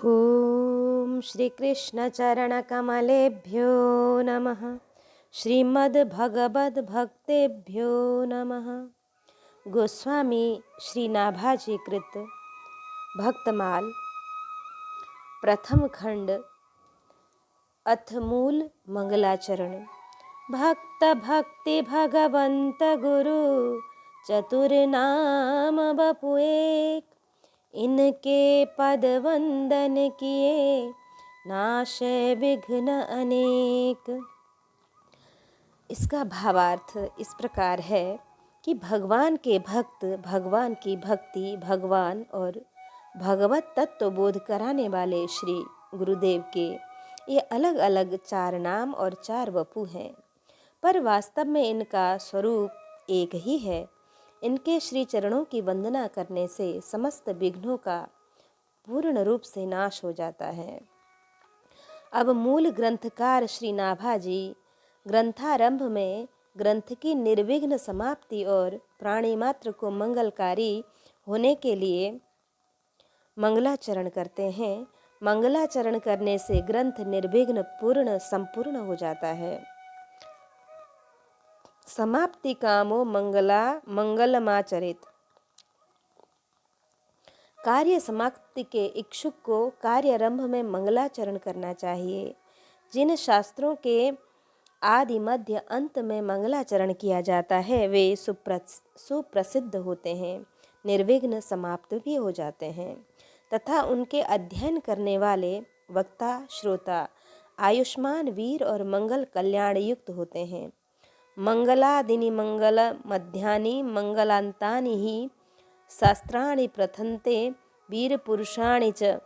ॐ श्रीकृष्णचरणकमलेभ्यो नमः। श्रीमद्भगवद्भक्तेभ्यो नमः। गोस्वामी श्री नाभाजी कृत भक्तमाल प्रथम खंड अथ मूल मंगलाचरण। भक्त भक्ति भगवंत गुरु चतुर्नाम बपु एक, इनके पद वंदन किए नाशे विघ्न अनेक। इसका भावार्थ इस प्रकार है कि भगवान के भक्त, भगवान की भक्ति, भगवान और भगवत तत्व बोध कराने वाले श्री गुरुदेव के ये अलग अलग चार नाम और चार वपु हैं, पर वास्तव में इनका स्वरूप एक ही है। इनके श्री चरणों की वंदना करने से समस्त विघ्नों का पूर्ण रूप से नाश हो जाता है। अब मूल ग्रंथकार श्री नाभाजी ग्रंथारंभ में ग्रंथ की निर्विघ्न समाप्ति और प्राणी मात्र को मंगलकारी होने के लिए मंगलाचरण करते हैं। मंगलाचरण करने से ग्रंथ निर्विघ्न पूर्ण संपूर्ण हो जाता है। समाप्ति कामो मंगलमाचरित। कार्य समाप्ति के इच्छुक को कार्यारंभ में मंगलाचरण करना चाहिए। जिन शास्त्रों के आदि मध्य अंत में मंगलाचरण किया जाता है वे सुप्रसिद्ध होते हैं, निर्विघ्न समाप्त भी हो जाते हैं तथा उनके अध्ययन करने वाले वक्ता श्रोता आयुष्मान वीर और मंगल कल्याण युक्त होते हैं। मंगलादिनी मंगल मध्यानि मंगलांतानि ही शास्त्राणि प्रथन्ते वीर पुरुषाणि च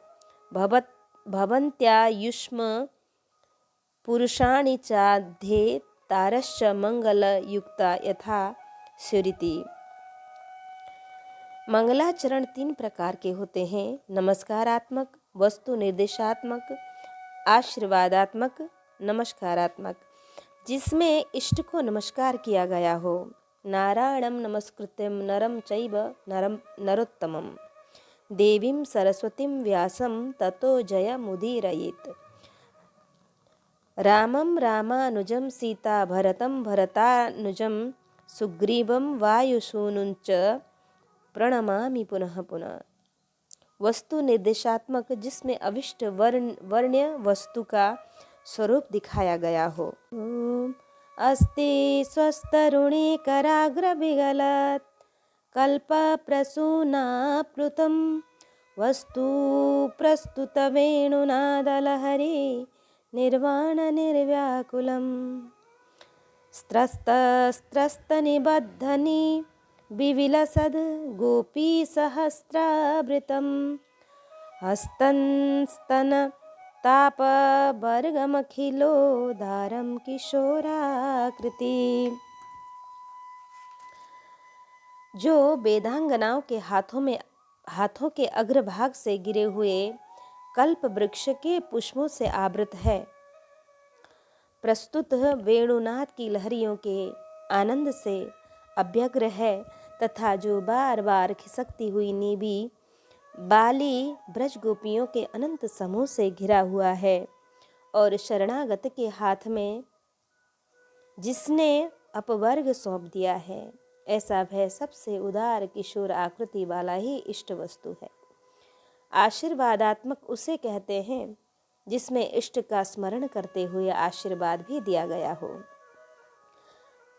भवन्त्यायुष्म पुरुषाणि चाध्ये तारश्च मंगल युक्ता यथा सुरीति। मंगलाचरण तीन प्रकार के होते हैं: नमस्कारात्मक, वस्तु निर्देशात्मक, आशीर्वादात्मक। नमस्कारात्मक जिसमें इष्ट को नमस्कार किया गया हो। नारायणं नमस्कृत्यं नरं चैव नरोत्तमं देवीं सरस्वतीं व्यासं ततो जयमुदीरयेत्। रामं रामानुजं सीता भरतं भरतानुजं सुग्रीवं वायुसूनुंच प्रणमामि पुनः पुनः। वस्तु निर्देशात्मक जिसमें अविष्ट वर्ण्य वस्तु का स्वरूप दिखाया गया हो। अस्ति स्वस्तरुणी कराग्रविगलत् कल्पप्रसूनाप्लुतं वस्तु प्रस्तुत वेणुनादलहरी निर्वाण निर्व्याकुलम्। स्त्रस्तनिबद्धनि विविलसद् गोपी सहस्रावृतं हस्तंस्तन तापवर्गमखिलोदारं किशोराकृति। जो वेदांगनाओं के हाथों के अग्रभाग से गिरे हुए कल्प वृक्ष के पुष्पों से आवृत है, प्रस्तुत वेणुनाद की लहरियों के आनंद से अभ्यग्र है तथा जो बार बार खिसकती हुई नीबी बाली ब्रज गोपियों के अनंत समूह से घिरा हुआ है और शरणागत के हाथ में जिसने अपवर्ग सौंप दिया है, ऐसा वह सबसे उदार किशोर आकृति वाला ही इष्ट वस्तु है। आशीर्वादात्मक उसे कहते हैं जिसमें इष्ट का स्मरण करते हुए आशीर्वाद भी दिया गया हो।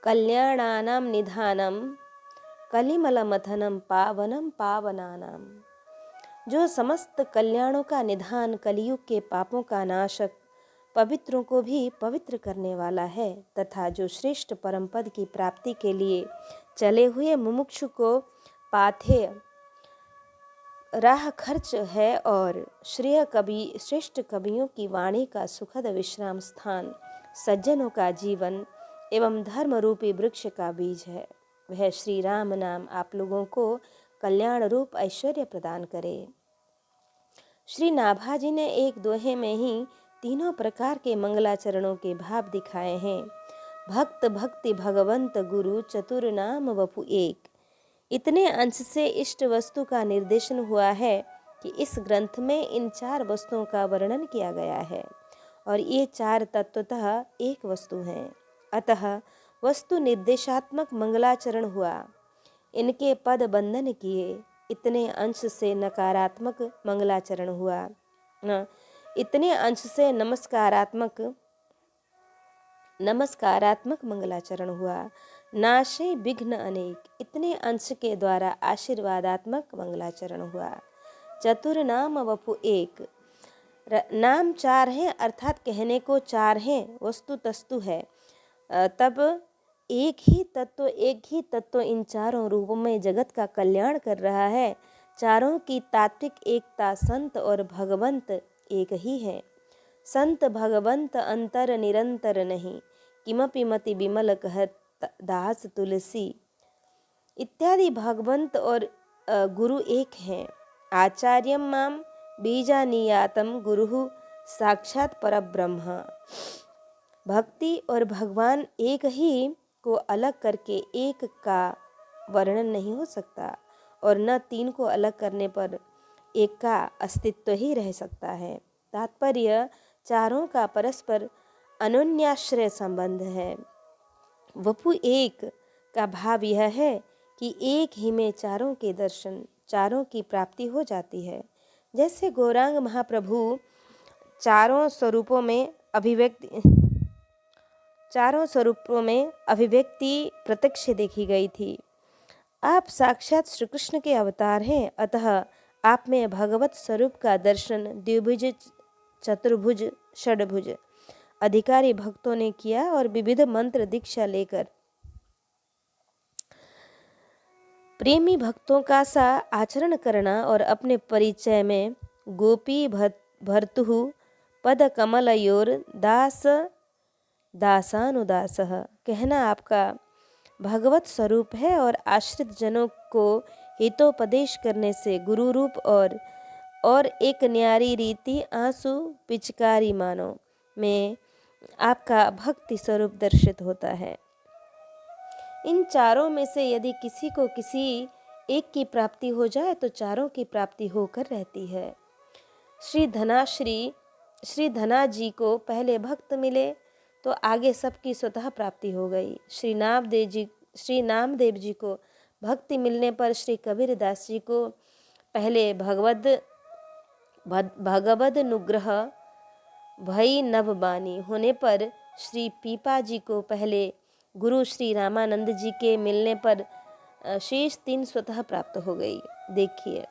कल्याणानां निधानम कलिमलमथनं पावनं पावनानां। जो समस्त कल्याणों का निधान, कलियुग के पापों का नाशक, पवित्रों को भी पवित्र करने वाला है तथा जो श्रेष्ठ परम पद की प्राप्ति के लिए चले हुए मुमुक्षु को पाथेय राह खर्च है और श्रेष्ठ कवियों की वाणी का सुखद विश्राम स्थान, सज्जनों का जीवन एवं धर्म रूपी वृक्ष का बीज है। वह श्री राम नाम आप लोगों को कल्याण रूप ऐश्वर्य प्रदान करे। श्री नाभाजी ने एक दोहे में ही तीनों प्रकार के मंगलाचरणों के भाव दिखाए हैं। भक्त भक्ति भगवंत गुरु चतुर्नाम वपु एक। इतने अंश से इष्ट वस्तु का निर्देशन हुआ है कि इस ग्रंथ में इन 4 वस्तुओं का वर्णन किया गया है और ये 4 तत्वतः एक वस्तु हैं। अतः वस्तु निर्देशात्मक मंगलाचरण हुआ। इनके पद बंधन किए, इतने अंश से नकारात्मक मंगलाचरण हुआ। इतने अंश से नमस्कारात्मक मंगलाचरण हुआ। नाशे विघ्न अनेक, इतने अंश के द्वारा आशीर्वादात्मक मंगलाचरण हुआ। चतुर्नाम वपु एक, नाम 4 हैं अर्थात कहने को 4 हैं, वस्तु तस्तु है। तब एक ही तत्व इन चारों रूपों में जगत का कल्याण कर रहा है। चारों की तात्विक एकता संत और भगवंत एक ही है। संत भगवंत अंतर निरंतर नहीं, किमपि मति विमल कहत दास तुलसी इत्यादि भगवंत और गुरु एक हैं। आचार्यम माम बीजानियातम गुरु साक्षात परब्रह्म। भक्ति और भगवान एक ही को अलग करके एक का वर्णन नहीं हो सकता और न 3 को अलग करने पर एक का अस्तित्व ही रह सकता है। तात्पर्य चारों का परस्पर अनन्याश्रय संबंध है। वपु एक का भाव यह है कि एक ही में चारों के दर्शन, चारों की प्राप्ति हो जाती है। जैसे गौरांग महाप्रभु चारों स्वरूपों में अभिव्यक्ति प्रत्यक्ष देखी गई थी। आप साक्षात श्री कृष्ण के अवतार हैं, अतः आप में भगवत स्वरूप का दर्शन द्विभुज, चतुर्भुज, षड्भुज अधिकारी भक्तों ने किया और विविध मंत्र दीक्षा लेकर प्रेमी भक्तों का सा आचरण करना और अपने परिचय में गोपी भर्तु पद कमलयोर दासानुदासः कहना आपका भगवत स्वरूप है और आश्रित जनों को हितोपदेश करने से गुरु रूप और एक न्यारी रीति आंसू पिचकारी मानो में आपका भक्ति स्वरूप दर्शित होता है। इन चारों में से यदि किसी को किसी एक की प्राप्ति हो जाए तो चारों की प्राप्ति होकर रहती है। श्री धना जी को पहले भक्त मिले तो आगे सबकी स्वतः प्राप्ति हो गई। श्री नामदेव जी को भक्ति मिलने पर श्री कबीरदास जी को पहले भगवद नुग्रह भई नभ बानी होने पर श्री पीपा जी को पहले गुरु श्री रामानंद जी के मिलने पर शेष 3 स्वतः प्राप्त हो गई। देखिए,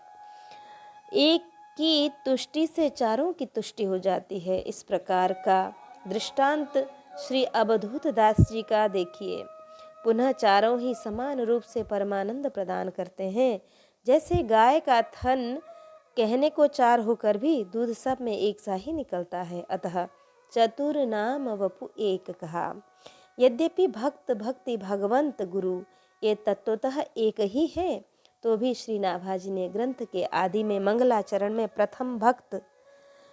एक की तुष्टि से चारों की तुष्टि हो जाती है। इस प्रकार का दृष्टांत श्री अवधूत दास जी का देखिए। पुनः चारों ही समान रूप से परमानंद प्रदान करते हैं। जैसे गाय का थन कहने को 4 होकर भी दूध सब में एक सा ही निकलता है, अतः चतुर नाम वपु एक कहा। यद्यपि भक्त भक्ति भगवंत गुरु ये तत्वतः एक ही है, तो भी श्री नाभाजी ने ग्रंथ के आदि में मंगलाचरण में प्रथम भक्त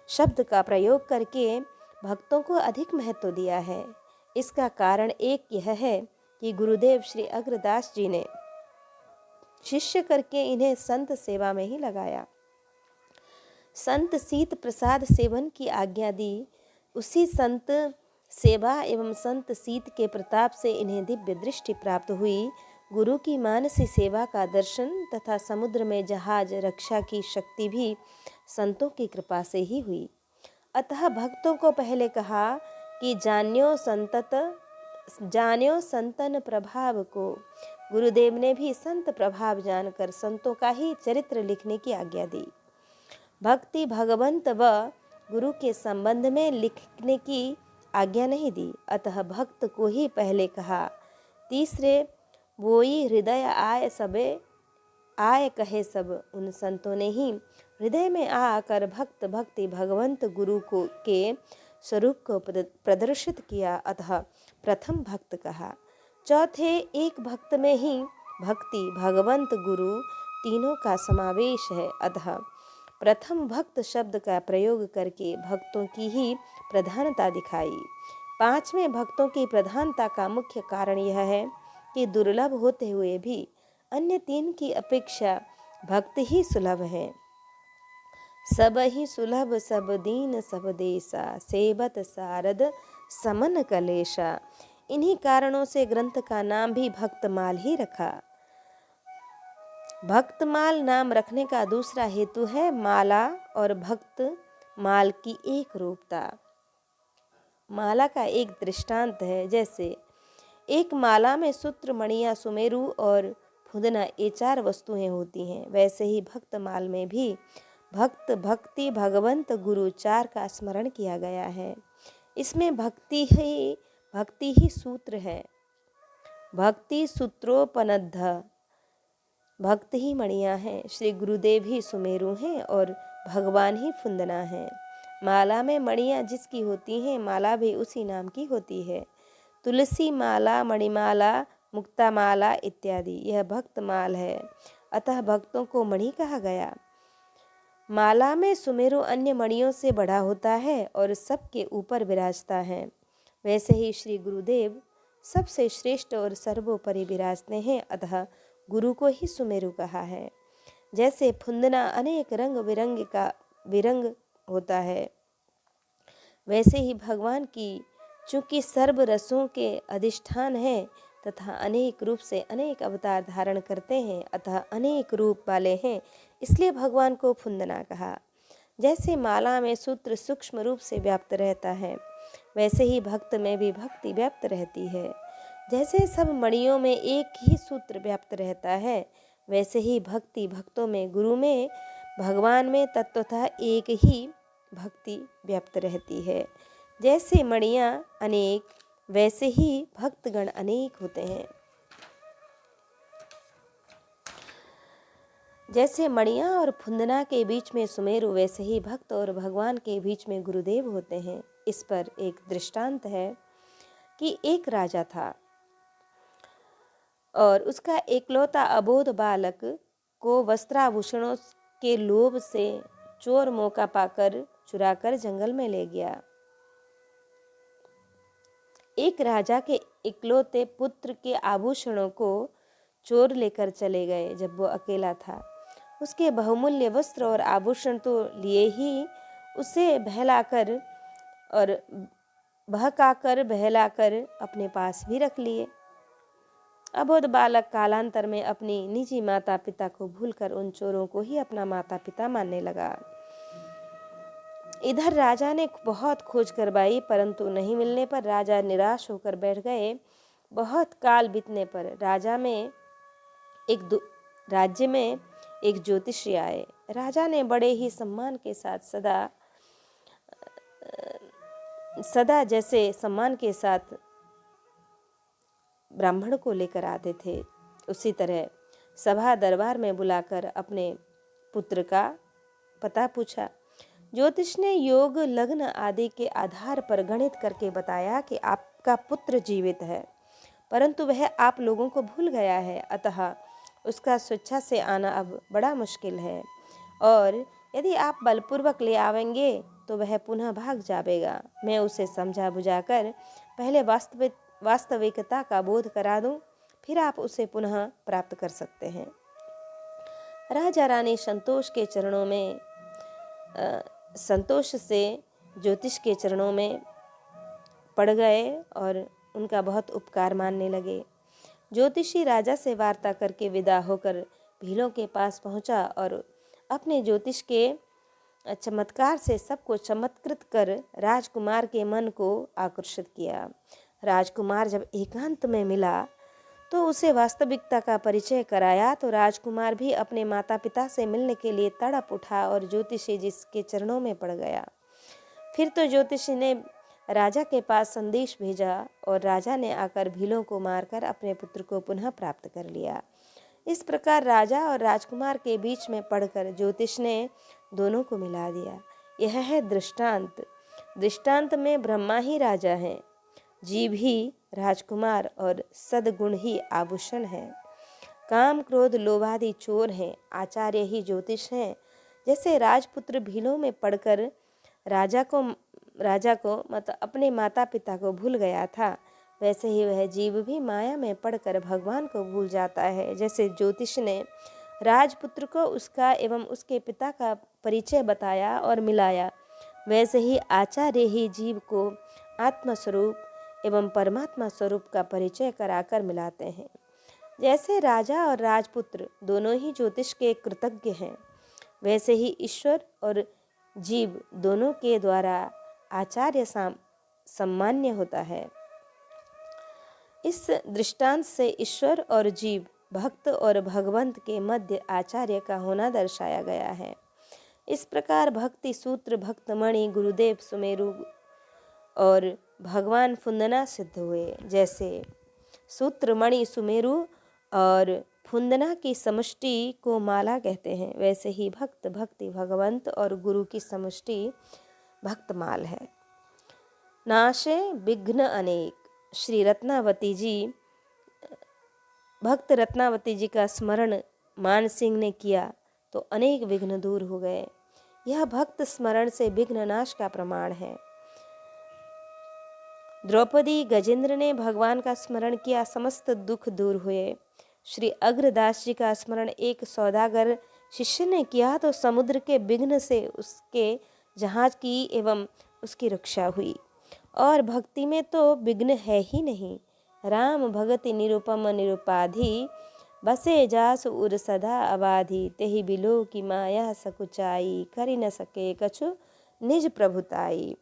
शब्द का प्रयोग करके भक्तों को अधिक महत्व दिया है। इसका कारण एक यह है कि गुरुदेव श्री अग्रदास जी ने शिष्य करके इन्हें संत सेवा में ही लगाया। संत सीत प्रसाद सेवन की आज्ञा दी। उसी संत सेवा एवं संत सीत के प्रताप से इन्हें दिव्य दृष्टि प्राप्त हुई। गुरु की मानसी सेवा का दर्शन तथा समुद्र में जहाज रक्षा की शक्ति भी संतों की कृपा से ही हुई। अतः भक्तों को पहले कहा कि जान्यो संतन प्रभाव को। गुरुदेव ने भी संत प्रभाव जानकर संतों का ही चरित्र लिखने की आज्ञा दी। भक्ति भगवंत व गुरु के संबंध में लिखने की आज्ञा नहीं दी, अतः भक्त को ही पहले कहा। तीसरे वोई हृदय आय कहे सब, उन संतों ने ही हृदय में आकर भक्त भक्ति भगवंत गुरु को के स्वरूप को प्रदर्शित किया, अतः प्रथम भक्त कहा। चौथे एक भक्त में ही भक्ति भगवंत गुरु तीनों का समावेश है, अतः प्रथम भक्त शब्द का प्रयोग करके भक्तों की ही प्रधानता दिखाई। 5वें भक्तों की प्रधानता का मुख्य कारण यह है कि दुर्लभ होते हुए भी अन्य 3 की अपेक्षा भक्त ही सुलभ हैं। सब ही सुलभ सब दीन सब देसा, सेबत सारद समन कलेशा। इन्हीं कारणों से ग्रंथ का नाम भी भक्तमाल ही रखा। भक्तमाल नाम रखने का दूसरा हेतु है माला और भक्त माल की एक रूपता। माला का एक दृष्टांत है, जैसे एक माला में सूत्र, मणियां, सुमेरु और फुदना ये 4 वस्तुएं होती हैं, वैसे ही भक्त माल में भी भक्त, भक्ति, भगवंत, गुरु 4 का स्मरण किया गया है। इसमें भक्ति ही सूत्र है। भक्ति सूत्रोपनद्ध, भक्त ही मणियां हैं, श्री गुरुदेव ही सुमेरु हैं और भगवान ही फुंदना है। माला में मणियां जिसकी होती हैं, माला भी उसी नाम की होती है। तुलसी माला, मणिमाला, मुक्ता माला इत्यादि यह भक्त माल है, अतः भक्तों को मणि कहा गया। माला में सुमेरु अन्य मणियों से बड़ा होता है और सबके ऊपर विराजता है। वैसे ही श्री गुरुदेव सबसे श्रेष्ठ और सर्वोपरि विराजते हैं, अतः गुरु को ही सुमेरु कहा है। जैसे फुंदना अनेक रंग बिरंग होता है, वैसे ही भगवान की चूँकि सर्व रसों के अधिष्ठान है तथा अनेक रूप से अनेक अवतार धारण करते हैं, अतः अनेक रूप वाले हैं, इसलिए भगवान को फुंदना कहा। जैसे माला में सूत्र सूक्ष्म रूप से व्याप्त रहता है, वैसे ही भक्त में भी भक्ति व्याप्त रहती है। जैसे सब मणियों में एक ही सूत्र व्याप्त रहता है, वैसे ही भक्ति भक्तों में, गुरु में, भगवान में तत्वतः एक ही भक्ति व्याप्त रहती है। जैसे मणियां अनेक, वैसे ही भक्तगण अनेक होते हैं। जैसे मणियां और फुंदना के बीच में सुमेरु, वैसे ही भक्त और भगवान के बीच में गुरुदेव होते हैं। इस पर एक दृष्टांत है कि एक राजा था और उसका एकलौता अबोध बालक को वस्त्राभूषणों के लोभ से चोर मौका पाकर चुराकर जंगल में ले गया। एक राजा के इकलौते पुत्र के आभूषणों को चोर लेकर चले गए। जब वो अकेला था, उसके बहुमूल्य वस्त्र और आभूषण तो लिए ही, उसे बहलाकर अपने पास भी रख लिए। अबोध बालक कालांतर में अपनी निजी माता पिता को भूलकर उन चोरों को ही अपना माता पिता मानने लगा। इधर राजा ने बहुत खोज करवाई, परंतु नहीं मिलने पर राजा निराश होकर बैठ गए। बहुत काल बीतने पर राज्य में एक ज्योतिषी आए। राजा ने बड़े ही सम्मान के साथ सदा जैसे सम्मान के साथ ब्राह्मण को लेकर आते थे, उसी तरह सभा दरबार में बुलाकर अपने पुत्र का पता पूछा। ज्योतिष ने योग, लग्न आदि के आधार पर गणित करके बताया कि आपका पुत्र जीवित है, परंतु वह आप लोगों को भूल गया है, अतः उसका स्वेच्छा से आना अब बड़ा मुश्किल है, और यदि आप बलपूर्वक ले आवेंगे तो वह पुनः भाग जाएगा। मैं उसे समझा बुझाकर पहले वास्तविकता का बोध करा दूं, फिर आप उसे पुनः प्राप्त कर सकते हैं। राजा रानी संतोष से ज्योतिष के चरणों में पड़ गए और उनका बहुत उपकार मानने लगे। ज्योतिषी राजा से वार्ता करके विदा होकर भीलों के पास पहुंचा और अपने ज्योतिष के चमत्कार से सबको चमत्कृत कर राजकुमार के मन को आकर्षित किया। राजकुमार जब एकांत में मिला तो उसे वास्तविकता का परिचय कराया, तो राजकुमार भी अपने माता पिता से मिलने के लिए तड़प उठा और ज्योतिषी जिसके चरणों में पड़ गया। फिर तो ज्योतिषी ने राजा के पास संदेश भेजा और राजा ने आकर भीलों को मारकर अपने पुत्र को पुनः प्राप्त कर लिया। इस प्रकार राजा और राजकुमार के बीच में पड़कर ज्योतिष ने दोनों को मिला दिया। यह है दृष्टांत। दृष्टांत में ब्रह्मा ही राजा हैं, जीव ही राजकुमार और सद्गुण ही आभूषण है। काम क्रोध लोभादि चोर हैं, आचार्य ही ज्योतिष हैं। जैसे राजपुत्र भीलों में पड़कर राजा को मतलब अपने माता पिता को भूल गया था, वैसे ही वह जीव भी माया में पड़कर भगवान को भूल जाता है। जैसे ज्योतिष ने राजपुत्र को उसका एवं उसके पिता का परिचय बताया और मिलाया, वैसे ही आचार्य ही जीव को आत्मस्वरूप एवं परमात्मा स्वरूप का परिचय कराकर मिलाते हैं। जैसे राजा और राजपुत्र दोनों ही ज्योतिष के कृतज्ञ हैं, वैसे ही ईश्वर और जीव दोनों के द्वारा आचार्य सम्मान्य होता है। इस दृष्टांत से ईश्वर और जीव, भक्त और भगवंत के मध्य आचार्य का होना दर्शाया गया है। इस प्रकार भक्ति सूत्र, भक्तमणि, गुरुदेव सुमेरु और भगवान फुंदना सिद्ध हुए। जैसे सूत्रमणि सुमेरु और फुंदना की समष्टि को माला कहते हैं, वैसे ही भक्त, भक्ति, भगवंत और गुरु की समष्टि भक्तमाल है। नाशे विघ्न अनेक। श्री रत्नावती जी, भक्त रत्नावती जी का स्मरण मान सिंह ने किया तो अनेक विघ्न दूर हो गए। यह भक्त स्मरण से विघ्न नाश का प्रमाण है। द्रौपदी गजेंद्र ने भगवान का स्मरण किया, समस्त दुख दूर हुए। श्री अग्रदास जी का स्मरण एक सौदागर शिष्य ने किया तो समुद्र के विघ्न से उसके जहाज की एवं उसकी रक्षा हुई। और भक्ति में तो विघ्न है ही नहीं। राम भगति निरुपम निरुपाधि, बसे जास उर सदा अबाधि, तेहि बिलो की माया सकुचाई, करि न सके कछु निज प्रभुताई।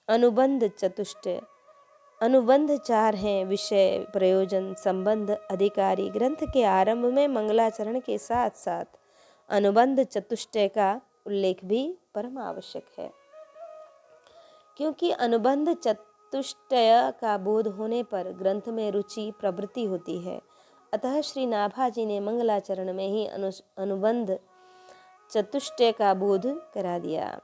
अनुबंध चतुष्ट। अनुबंध 4 हैं, विषय, प्रयोजन, संबंध, अधिकारी। ग्रंथ के आरंभ में मंगलाचरण के साथ साथ अनुबंध चतुष्टय का उल्लेख भी परम आवश्यक है, क्योंकि अनुबंध चतुष्टय का बोध होने पर ग्रंथ में रुचि प्रवृत्ति होती है। अतः श्री नाभा जी ने मंगलाचरण में ही अनुबंध चतुष्टय का बोध करा दिया।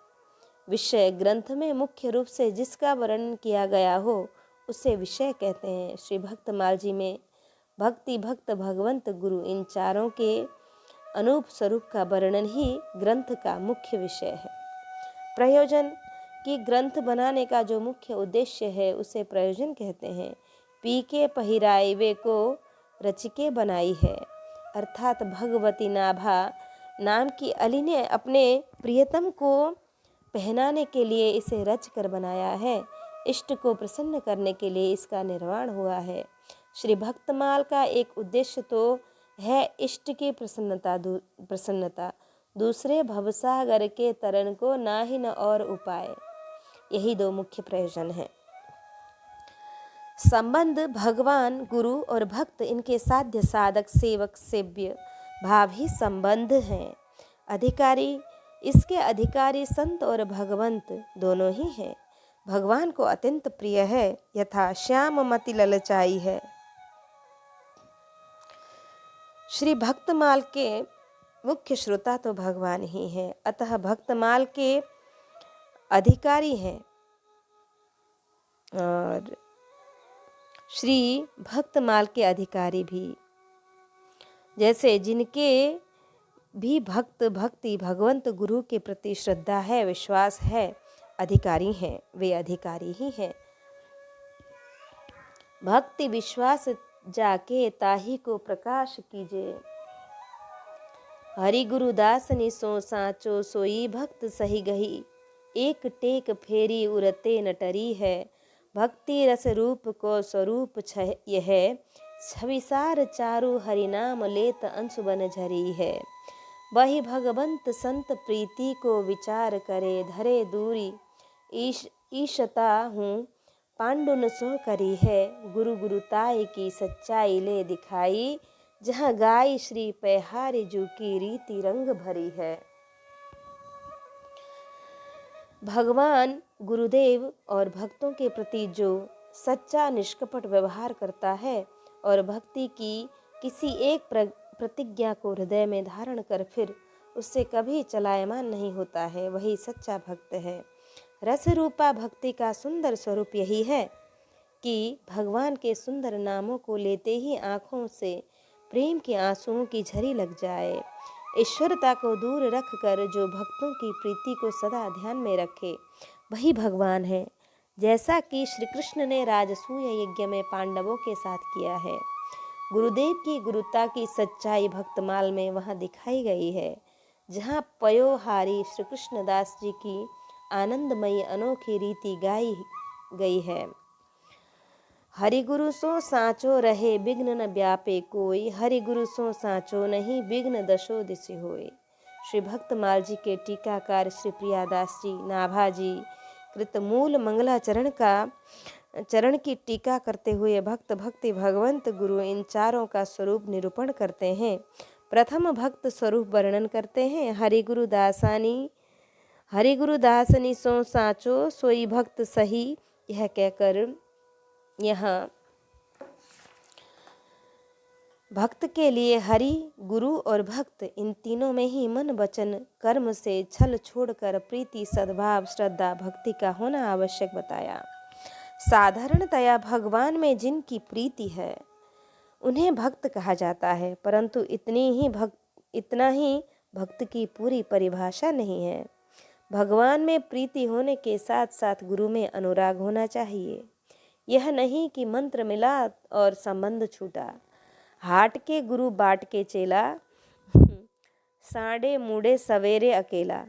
विषय, ग्रंथ में मुख्य रूप से जिसका वर्णन किया गया हो उसे विषय कहते हैं। श्री भक्तमाल जी में भक्ति, भक्त, भगवंत, गुरु, इन चारों के अनूप स्वरूप का वर्णन ही ग्रंथ का मुख्य विषय है। प्रयोजन, कि ग्रंथ बनाने का जो मुख्य उद्देश्य है उसे प्रयोजन कहते हैं। पी के पहिराइवे को रचिके बनाई है, अर्थात भगवती नाभा नाम की अली ने अपने प्रियतम को पहनाने के लिए इसे रच कर बनाया है। इष्ट को प्रसन्न करने के लिए इसका निर्माण हुआ है। श्री भक्तमाल का एक उद्देश्य तो है इष्ट की प्रसन्नता, दूसरे भवसागर के तरन को ना ही न और उपाय। यही 2 मुख्य प्रयोजन हैं। संबंध, भगवान, गुरु और भक्त, इनके साध्य, साधक, सेवक, सेव्य भाव ही संबंध हैं। अधिकारी, इसके अधिकारी संत और भगवंत दोनों ही हैं। भगवान को अत्यंत प्रिय है, यथा श्याम मति ललचाई है। श्री भक्तमाल के मुख्य श्रोता तो भगवान ही हैं, अतः भक्तमाल के अधिकारी हैं। और श्री भक्तमाल के अधिकारी भी, जैसे जिनके भी भक्त, भक्ति, भगवंत, गुरु के प्रति श्रद्धा है, विश्वास है, अधिकारी हैं, वे अधिकारी ही हैं। भक्ति विश्वास जाके ताही को प्रकाश कीजे, हरि गुरुदासनि सो साचो सोई भक्त सही गही, एक टेक फेरी उरते नटरी है, भक्ति रस रूप को स्वरूप यह, छविसार चारु हरिनाम लेत अंशु बन झरी है, वही भगवंत संत प्रीति को विचार करे, धरे दूरी ईशता हूँ पांडुन सो करी है, गुरु गुरुताई की सच्चाई ले दिखाई, जहाँ गाय श्री पैहारी जू की रीति रंग भरी है। भगवान, गुरुदेव और भक्तों के प्रति जो सच्चा निष्कपट व्यवहार करता है और भक्ति की किसी एक प्रतिज्ञा को हृदय में धारण कर फिर उससे कभी चलायमान नहीं होता है, वही सच्चा भक्त है। रस रूपा भक्ति का सुंदर स्वरूप यही है कि भगवान के सुंदर नामों को लेते ही आँखों से प्रेम के आंसुओं की झरी लग जाए। ईश्वरता को दूर रखकर जो भक्तों की प्रीति को सदा ध्यान में रखे, वही भगवान है, जैसा कि श्री कृष्ण ने राजसूय यज्ञ में पांडवों के साथ किया है। गुरुदेव की गुरुता की सच्चाई भक्तमाल में वहाँ दिखाई गई है, जहाँ पयोहारी श्री कृष्णदास जी की आनंदमयी अनोखी रीति गाई गई है। हरि गुरु सो साँचो रहे विघ्न न व्यापे कोई, हरि गुरु सो साँचो नहीं विघ्न दशो दिशि होय। श्री भक्तमाल जी के टीकाकार श्री प्रियादास जी नाभाजी कृत मूल चरण की टीका करते हुए भक्त भक्ति भगवंत गुरु इन चारों का स्वरूप निरूपण करते हैं। प्रथम भक्त स्वरूप वर्णन करते हैं। हरि गुरु दासनी सो साँचो सोई भक्त सही, यह कहकर यहाँ भक्त के लिए हरि, गुरु और भक्त इन तीनों में ही मन वचन कर्म से छल छोड़कर प्रीति सद्भाव श्रद्धा भक्ति का होना आवश्यक बताया। साधारणतया भगवान में जिनकी प्रीति है उन्हें भक्त कहा जाता है, परंतु इतना ही भक्त की पूरी परिभाषा नहीं है। भगवान में प्रीति होने के साथ साथ गुरु में अनुराग होना चाहिए। यह नहीं कि मंत्र मिला और संबंध छूटा। हाट के गुरु बाट के चेला, साढ़े मुड़े सवेरे अकेला।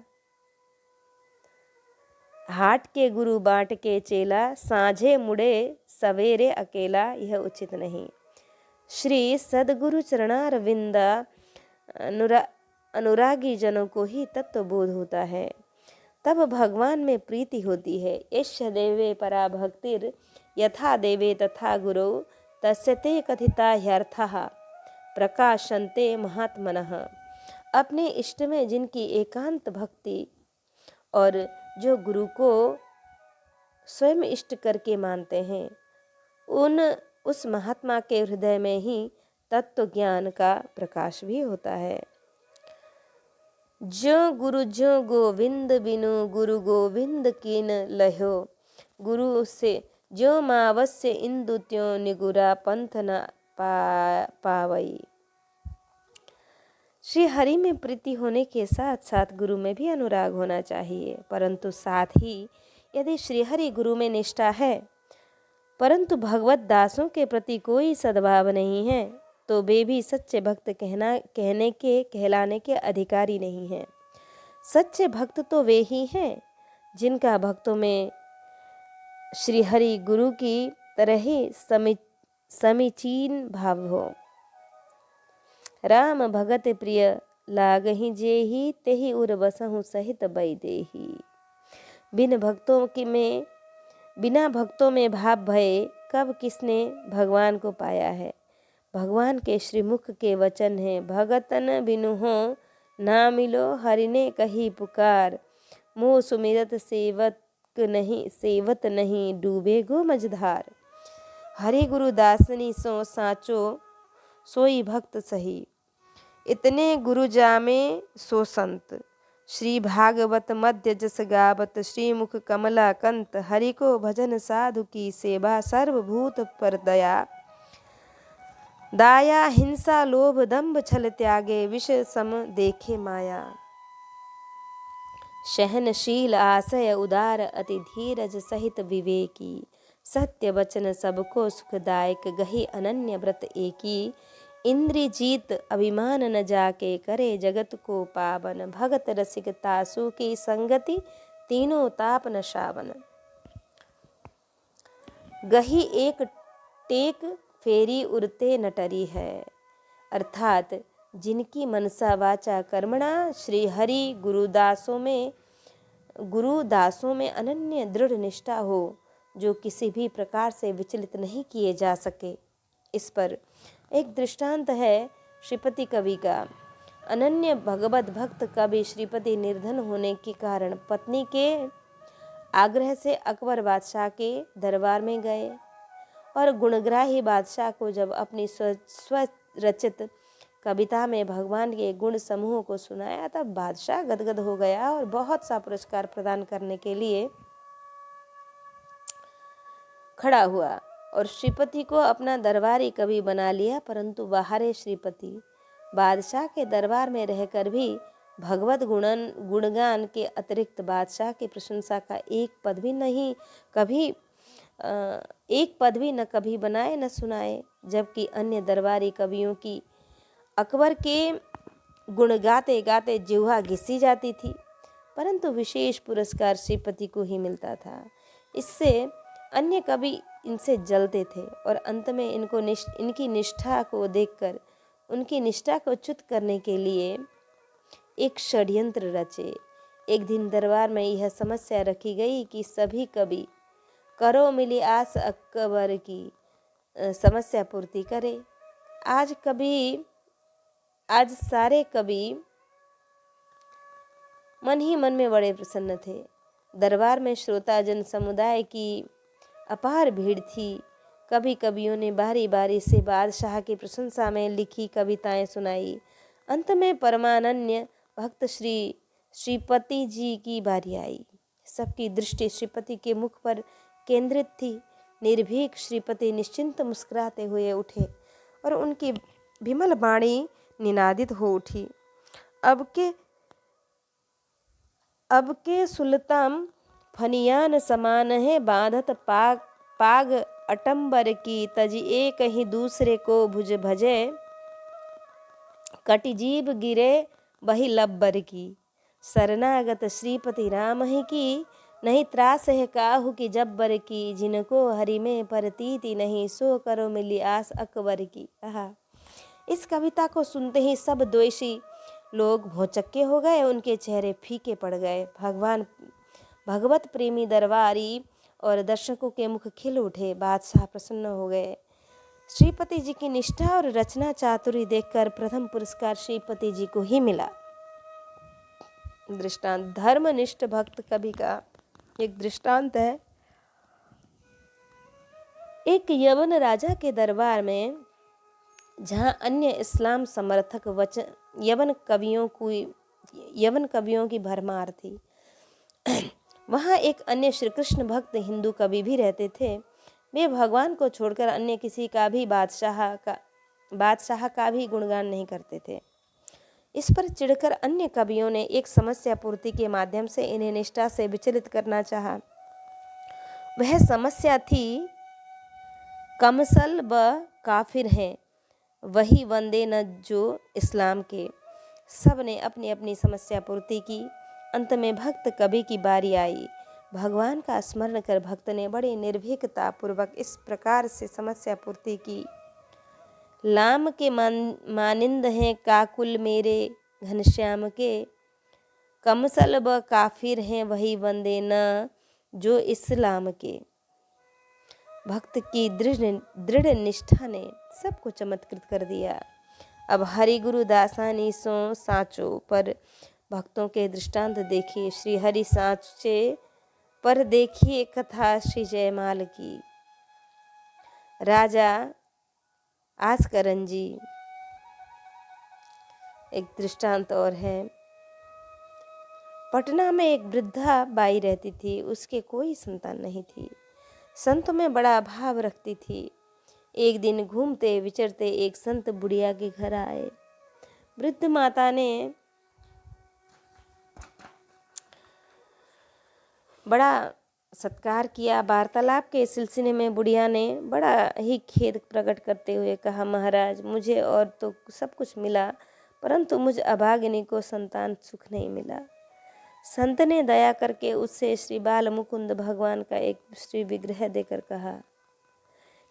हाट के गुरु बाट के चेला, साझे मुड़े सवेरे अकेला, यह उचित नहीं। श्री सदगुरु चरणारविंदा अनुरागी जनों को ही तत्व बोध होता है, तब भगवान में प्रीति होती है। यश देवे परा भक्तिर यथा देवे तथा गुरु तस्यते कथिता ह्यर्थः प्रकाशन्ते महात्मनः। अपने इष्ट में जिनकी एकांत भक्ति और जो गुरु को स्वयं इष्ट करके मानते हैं, उस महात्मा के हृदय में ही तत्व ज्ञान का प्रकाश भी होता है। जो गुरु जो गोविंद बिनु गुरु गोविंद कीन लहो, गुरु से जो मावस्य इंदु त्यों निगुरा पंथ न पावई। श्री हरि में प्रीति होने के साथ साथ गुरु में भी अनुराग होना चाहिए, परंतु साथ ही यदि श्री हरि गुरु में निष्ठा है परंतु भगवत दासों के प्रति कोई सद्भाव नहीं है, तो वे भी सच्चे भक्त कहलाने के अधिकारी नहीं हैं। सच्चे भक्त तो वे ही हैं जिनका भक्तों में श्री हरि गुरु की तरह ही समीचीन भाव हो। राम भगत प्रिय लागहि जेहि, तेहि उर बसहु सहित बैदेहि। बिना भक्तों में भाव भये कब किसने भगवान को पाया है। भगवान के श्रीमुख के वचन हैं, भगतन बिनु हो ना मिलो, हरि ने कही पुकार, मोह सुमिरत सेवत नहीं डूबे गो मझधार। हरि गुरु दासनी सो साँचो सोई भक्त सही, इतने गुरु जामे सो संत। श्री भागवत मध्य जस गावत, श्रीमुख कमला कंत, हरि को भजन साधु की सेवा, सर्वभूत पर दाया हिंसा लोभ दंभ छल त्यागे, विष सम देखे माया। सहनशील आशय उदार अति धीरज सहित विवेकी, सत्य वचन सबको सुखदायक, गही अनन्य व्रत एकी। इंद्रिय जीत अभिमान न जाके, करे जगत को पावन, भगत रसिक तासु की संगति, तीनों ताप न शावन। गही एक टेक फेरी उरते नटरी है, अर्थात जिनकी मनसा वाचा कर्मणा श्री हरि गुरुदासों में अनन्य दृढ़ निष्ठा हो, जो किसी भी प्रकार से विचलित नहीं किए जा सके। इस पर एक दृष्टांत है श्रीपति कवि का। अनन्य भगवत भक्त कवि श्रीपति निर्धन होने के कारण पत्नी के आग्रह से अकबर बादशाह के दरबार में गए और गुणग्राही बादशाह को जब अपनी स्वरचित कविता में भगवान के गुण समूह को सुनाया, तब बादशाह गदगद हो गया और बहुत सा पुरस्कार प्रदान करने के लिए खड़ा हुआ और श्रीपति को अपना दरबारी कवि बना लिया। परंतु बाहरे श्रीपति बादशाह के दरबार में रहकर भी भगवत गुणगान के अतिरिक्त बादशाह की प्रशंसा का एक पद भी नहीं, कभी एक पद भी न कभी बनाए न सुनाए, जबकि अन्य दरबारी कवियों की अकबर के गुण गाते गाते जिह्वा घिसी जाती थी, परंतु विशेष पुरस्कार श्रीपति को ही मिलता था। इससे अन्य कवि इनसे जलते थे और अंत में इनकी निष्ठा को देखकर उनकी निष्ठा को च्युत करने के लिए एक षड्यंत्र रचे। एक दिन दरबार में यह समस्या रखी गई कि सभी कवि करो मिली आस अकबर की समस्या पूर्ति करे। आज सारे कवि मन ही मन में बड़े प्रसन्न थे। दरबार में श्रोता जन समुदाय की अपार भीड़ थी। कवियों ने बारी बारी से बादशाह की प्रशंसा में लिखी कविताएं सुनाई। अंत में परमानन्य भक्त श्रीपति जी की बारी आई। सबकी दृष्टि श्रीपति के मुख पर केंद्रित थी। निर्भीक श्रीपति निश्चिंत मुस्कुराते हुए उठे और उनकी विमल वाणी निनादित हो उठी। अब के सुल्तान फनियान समान है, बांधत पाग अटंबर की, तज एक ही दूसरे को भुज भजे, कटिजीब गिरे बही लब्बर की। शरणागत श्रीपति राम ही की, नहीं त्रास है काहू की जब्बर की, जिनको हरि में परतीति नहीं, सो करो मिली आस अकबर की। इस कविता को सुनते ही सब द्वेषी लोग भौचक्के हो गए, उनके चेहरे फीके पड़ गए। भगवत प्रेमी दरबारी और दर्शकों के मुख खिल उठे। बादशाह प्रसन्न हो गए। श्रीपति जी की निष्ठा और रचना चातुरी देखकर प्रथम पुरस्कार श्रीपति जी को ही मिला। दृष्टांत, धर्मनिष्ठ भक्त कवि का एक दृष्टांत है। एक यवन राजा के दरबार में, जहां अन्य इस्लाम समर्थक यवन कवियों की भरमार थी, वहां एक अन्य श्री कृष्ण भक्त हिंदू कवि भी रहते थे। वे भगवान को छोड़कर अन्य किसी का भी बादशाह का भी गुणगान नहीं करते थे। इस पर चिढ़कर अन्य कवियों ने एक समस्या पूर्ति के माध्यम से इन्हें निष्ठा से विचलित करना चाहा। वह समस्या थी, कमसल व काफिर हैं वही वंदे न जो इस्लाम के। सब ने अपनी अपनी समस्या पूर्ति की। अंत में भक्त कवि की बारी आई। भगवान का स्मरण कर भक्त ने बड़ी निर्भीकता पूर्वक इस प्रकार से समस्या पूर्ति की। लाम के मानिंद हैं काकुल मेरे घनश्याम के, कमसल व काफिर हैं वही वंदे न जो इस्लाम के। भक्त की दृढ़ निष्ठा ने सबको चमत्कृत कर दिया। अब हरि गुरु दासानी सो साचो पर भक्तों के दृष्टांत देखिए। श्री हरि साचे पर देखिए कथा श्री जयमाल की। राजा आस्करन जी। एक दृष्टांत और है। पटना में एक वृद्धा बाई रहती थी। उसके कोई संतान नहीं थी। संत में बड़ा भाव रखती थी। एक दिन घूमते विचरते एक संत बुढ़िया के घर आए। वृद्ध माता ने बड़ा सत्कार किया। वार्तालाप के सिलसिले में बुढ़िया ने बड़ा ही खेद प्रकट करते हुए कहा, महाराज, मुझे और तो सब कुछ मिला, परंतु मुझ अभागिनी को संतान सुख नहीं मिला। संत ने दया करके उससे श्री बाल मुकुंद भगवान का एक श्री विग्रह देकर कहा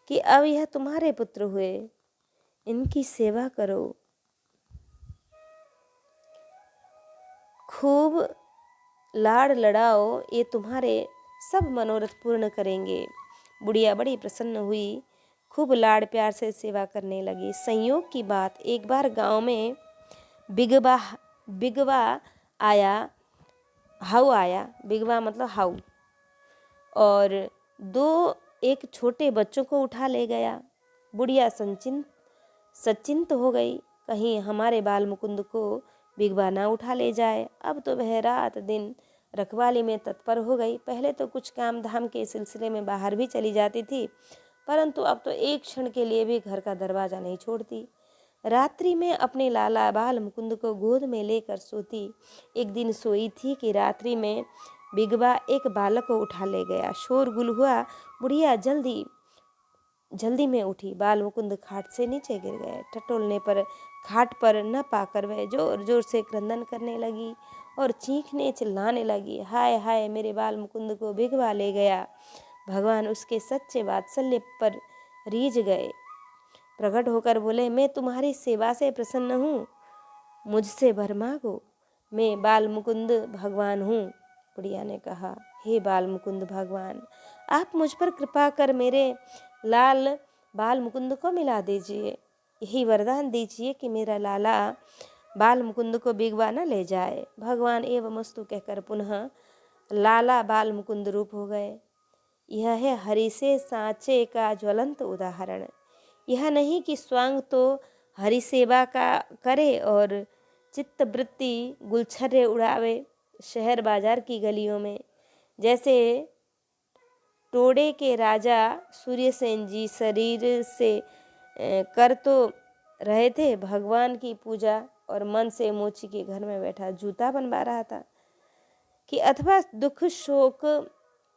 कि अब यह तुम्हारे पुत्र हुए, इनकी सेवा करो, खूब लाड़ लड़ाओ, ये तुम्हारे सब मनोरथ पूर्ण करेंगे। बुढ़िया बड़ी प्रसन्न हुई, खूब लाड़ प्यार से सेवा करने लगी। संयोग की बात, एक बार गांव में बिगवा आया, बिगवा मतलब हाउ, और एक छोटे बच्चों को उठा ले गया। बुढ़िया सचिंत हो गई, कहीं हमारे बाल मुकुंद को बिगवा ना उठा ले जाए। अब तो वह रात दिन रखवाली में तत्पर हो गई। पहले तो कुछ काम धाम के सिलसिले में बाहर भी चली जाती थी, परंतु अब तो एक क्षण के लिए भी घर का दरवाजा नहीं छोड़ती। रात्रि में अपने लाला बाल मुकुंद को गोद में लेकर सोती। एक दिन सोई थी कि रात्रि में बिगवा एक बालक को उठा ले गया। शोरगुल हुआ। बुढ़िया जल्दी जल्दी में उठी। बाल मुकुंद खाट से नीचे गिर गए। टटोलने पर खाट पर न पाकर वह जोर जोर से क्रंदन करने लगी और चीखने चिल्लाने लगी। हाय हाय, मेरे बाल मुकुंद को भिगवा ले गया। भगवान उसके सच्चे वात्सल्य पर रीझ गए। प्रकट होकर बोले, मैं तुम्हारी सेवा से प्रसन्न हूँ, मुझसे वर मांगो, मैं बाल मुकुंद भगवान हूँ। बुढ़िया ने कहा, हे बाल मुकुंद भगवान, आप मुझ पर कृपा कर मेरे लाल बाल मुकुंद को मिला दीजिए। यही वरदान दीजिए कि मेरा लाला बाल मुकुंद को बिगवा न ले जाए। भगवान एवं मस्तु कहकर पुनः लाला बाल मुकुंद रूप हो गए। यह है हरि से सांचे का ज्वलंत उदाहरण। यह नहीं कि स्वांग तो हरि सेवा का करे और चित्तवृत्ति गुलछर्रे उड़ावे शहर बाजार की गलियों में, जैसे टोड़े के राजा सूर्यसेन जी शरीर से कर तो रहे थे भगवान की पूजा और मन से मोची के घर में बैठा जूता बनवा रहा था, कि अथवा दुख शोक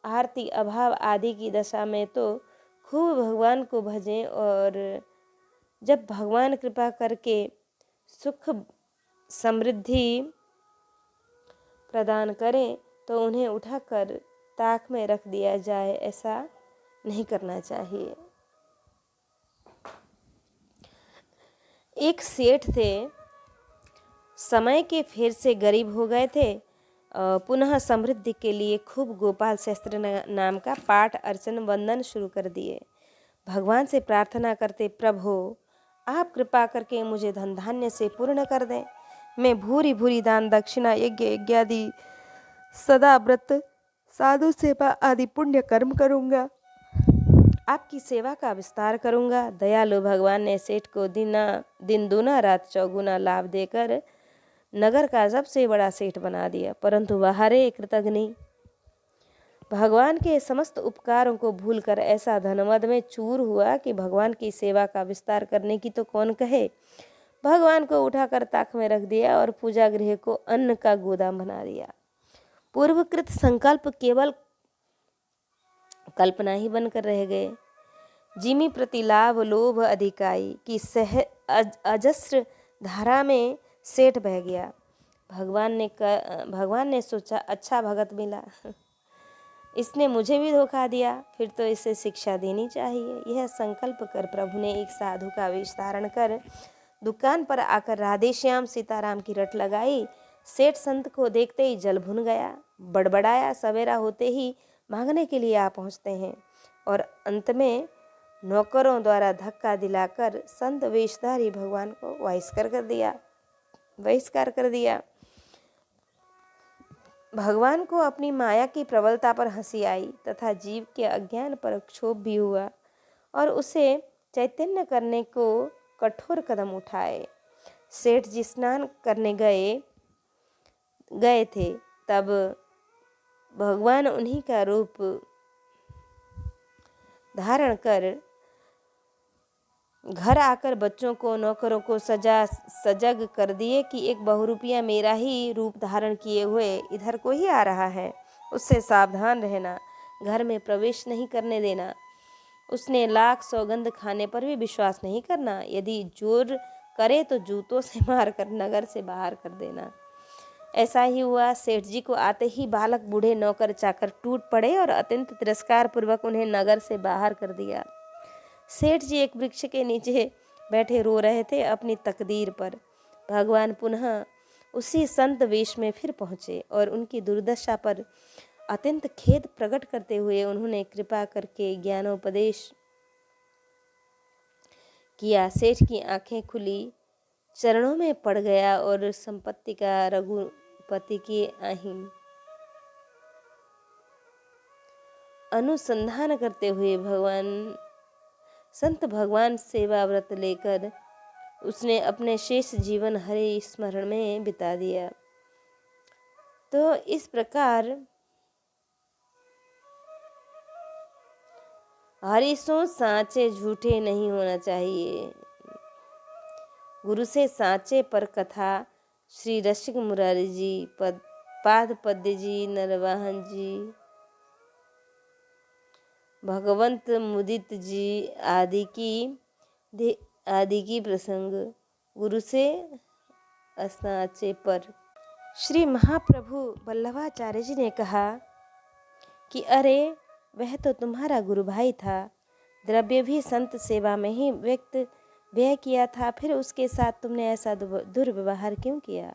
आरती अभाव आदि की दशा में तो खूब भगवान को भजें और जब भगवान कृपा करके सुख समृद्धि प्रदान करें तो उन्हें उठाकर ताक में रख दिया जाए, ऐसा नहीं करना चाहिए। एक सेठ थे, समय के फेर से गरीब हो गए थे। पुनः समृद्धि के लिए खूब गोपाल शास्त्र नाम का पाठ अर्चन वंदन शुरू कर दिए। भगवान से प्रार्थना करते, प्रभु आप कृपा करके मुझे धन धान्य से पूर्ण कर दें। मैं भूरी भूरी दान दक्षिणा यज्ञ यज्ञादि सदा व्रत साधु सेवा आदि पुण्य कर्म करूँगा। आपकी सेवा का विस्तार करूँगा। दयालु भगवान ने सेठ को दिन दूना रात चौगुना लाभ देकर नगर का सबसे बड़ा सेठ बना दिया, परंतु वह हरे कृतघ्नि भगवान के समस्त उपकारों को भूलकर ऐसा धनमद में चूर हुआ कि भगवान की सेवा का विस्तार करने की तो कौन कहे। भगवान को उठाकर ताक में रख दिया और पूजा गृह को अन्न का गोदाम बना दिया। पूर्वकृत संकल्प केवल कल्पना ही बनकर रह गए। जिमी प्रति लाभ लोभ अधिकाई की अजस्र धारा में सेठ बह गया। भगवान ने सोचा, अच्छा भगत मिला, इसने मुझे भी धोखा दिया, फिर तो इसे शिक्षा देनी चाहिए। यह संकल्प कर प्रभु ने एक साधु का वेश धारण कर दुकान पर आकर राधे श्याम सीताराम की रट लगाई। सेठ संत को देखते ही जल भुन गया, बड़बड़ाया, सवेरा होते ही मांगने के लिए आ पहुँचते हैं, और अंत में नौकरों द्वारा धक्का दिलाकर संत वेशधारी भगवान को बहिष्कार कर दिया। भगवान को अपनी माया की प्रबलता पर हंसी आई तथा जीव के अज्ञान पर क्षोभ भी हुआ और उसे चैतन्य करने को कठोर कदम उठाए। सेठ जी स्नान करने गए थे, तब भगवान उन्हीं का रूप धारण कर घर आकर बच्चों को नौकरों को सजग कर दिए कि एक बहुरूपिया मेरा ही रूप धारण किए हुए इधर को ही आ रहा है, उससे सावधान रहना, घर में प्रवेश नहीं करने देना, उसने लाख सौगंध खाने पर भी विश्वास नहीं करना, यदि जोर करे तो जूतों से मार कर नगर से बाहर कर देना। ऐसा ही हुआ। सेठ जी को आते ही बालक बूढ़े नौकर चाकर टूट पड़े और अत्यंत तिरस्कार पूर्वक उन्हें नगर से बाहर कर दिया। सेठ जी एक वृक्ष के नीचे बैठे रो रहे थे अपनी तकदीर पर। भगवान पुनः उसी संत वेश में फिर पहुँचे और उनकी दुर्दशा पर अत्यंत खेद प्रकट करते हुए उन्होंने कृपा करके ज्ञानोपदेश किया। सेठ की आंखें खुली, चरणों में पड़ गया और संपत्ति का रघुपति की अहिम अनुसंधान करते हुए संत भगवान सेवा व्रत लेकर उसने अपने शेष जीवन हरि स्मरण में बिता दिया। तो इस प्रकार हरि सो साँचे झूठे नहीं होना चाहिए। गुरु से साँचे पर कथा श्री रसिक मुरारी जी, पाद पद्य जी, नरवाहन जी, भगवंत मुदित जी आदि की प्रसंग गुरु से अस्नाचे पर। श्री महाप्रभु वल्लभाचार्य जी ने कहा कि अरे वह तो तुम्हारा गुरु भाई था, द्रव्य भी संत सेवा में ही व्यय किया था, फिर उसके साथ तुमने ऐसा दुर्व्यवहार क्यों किया।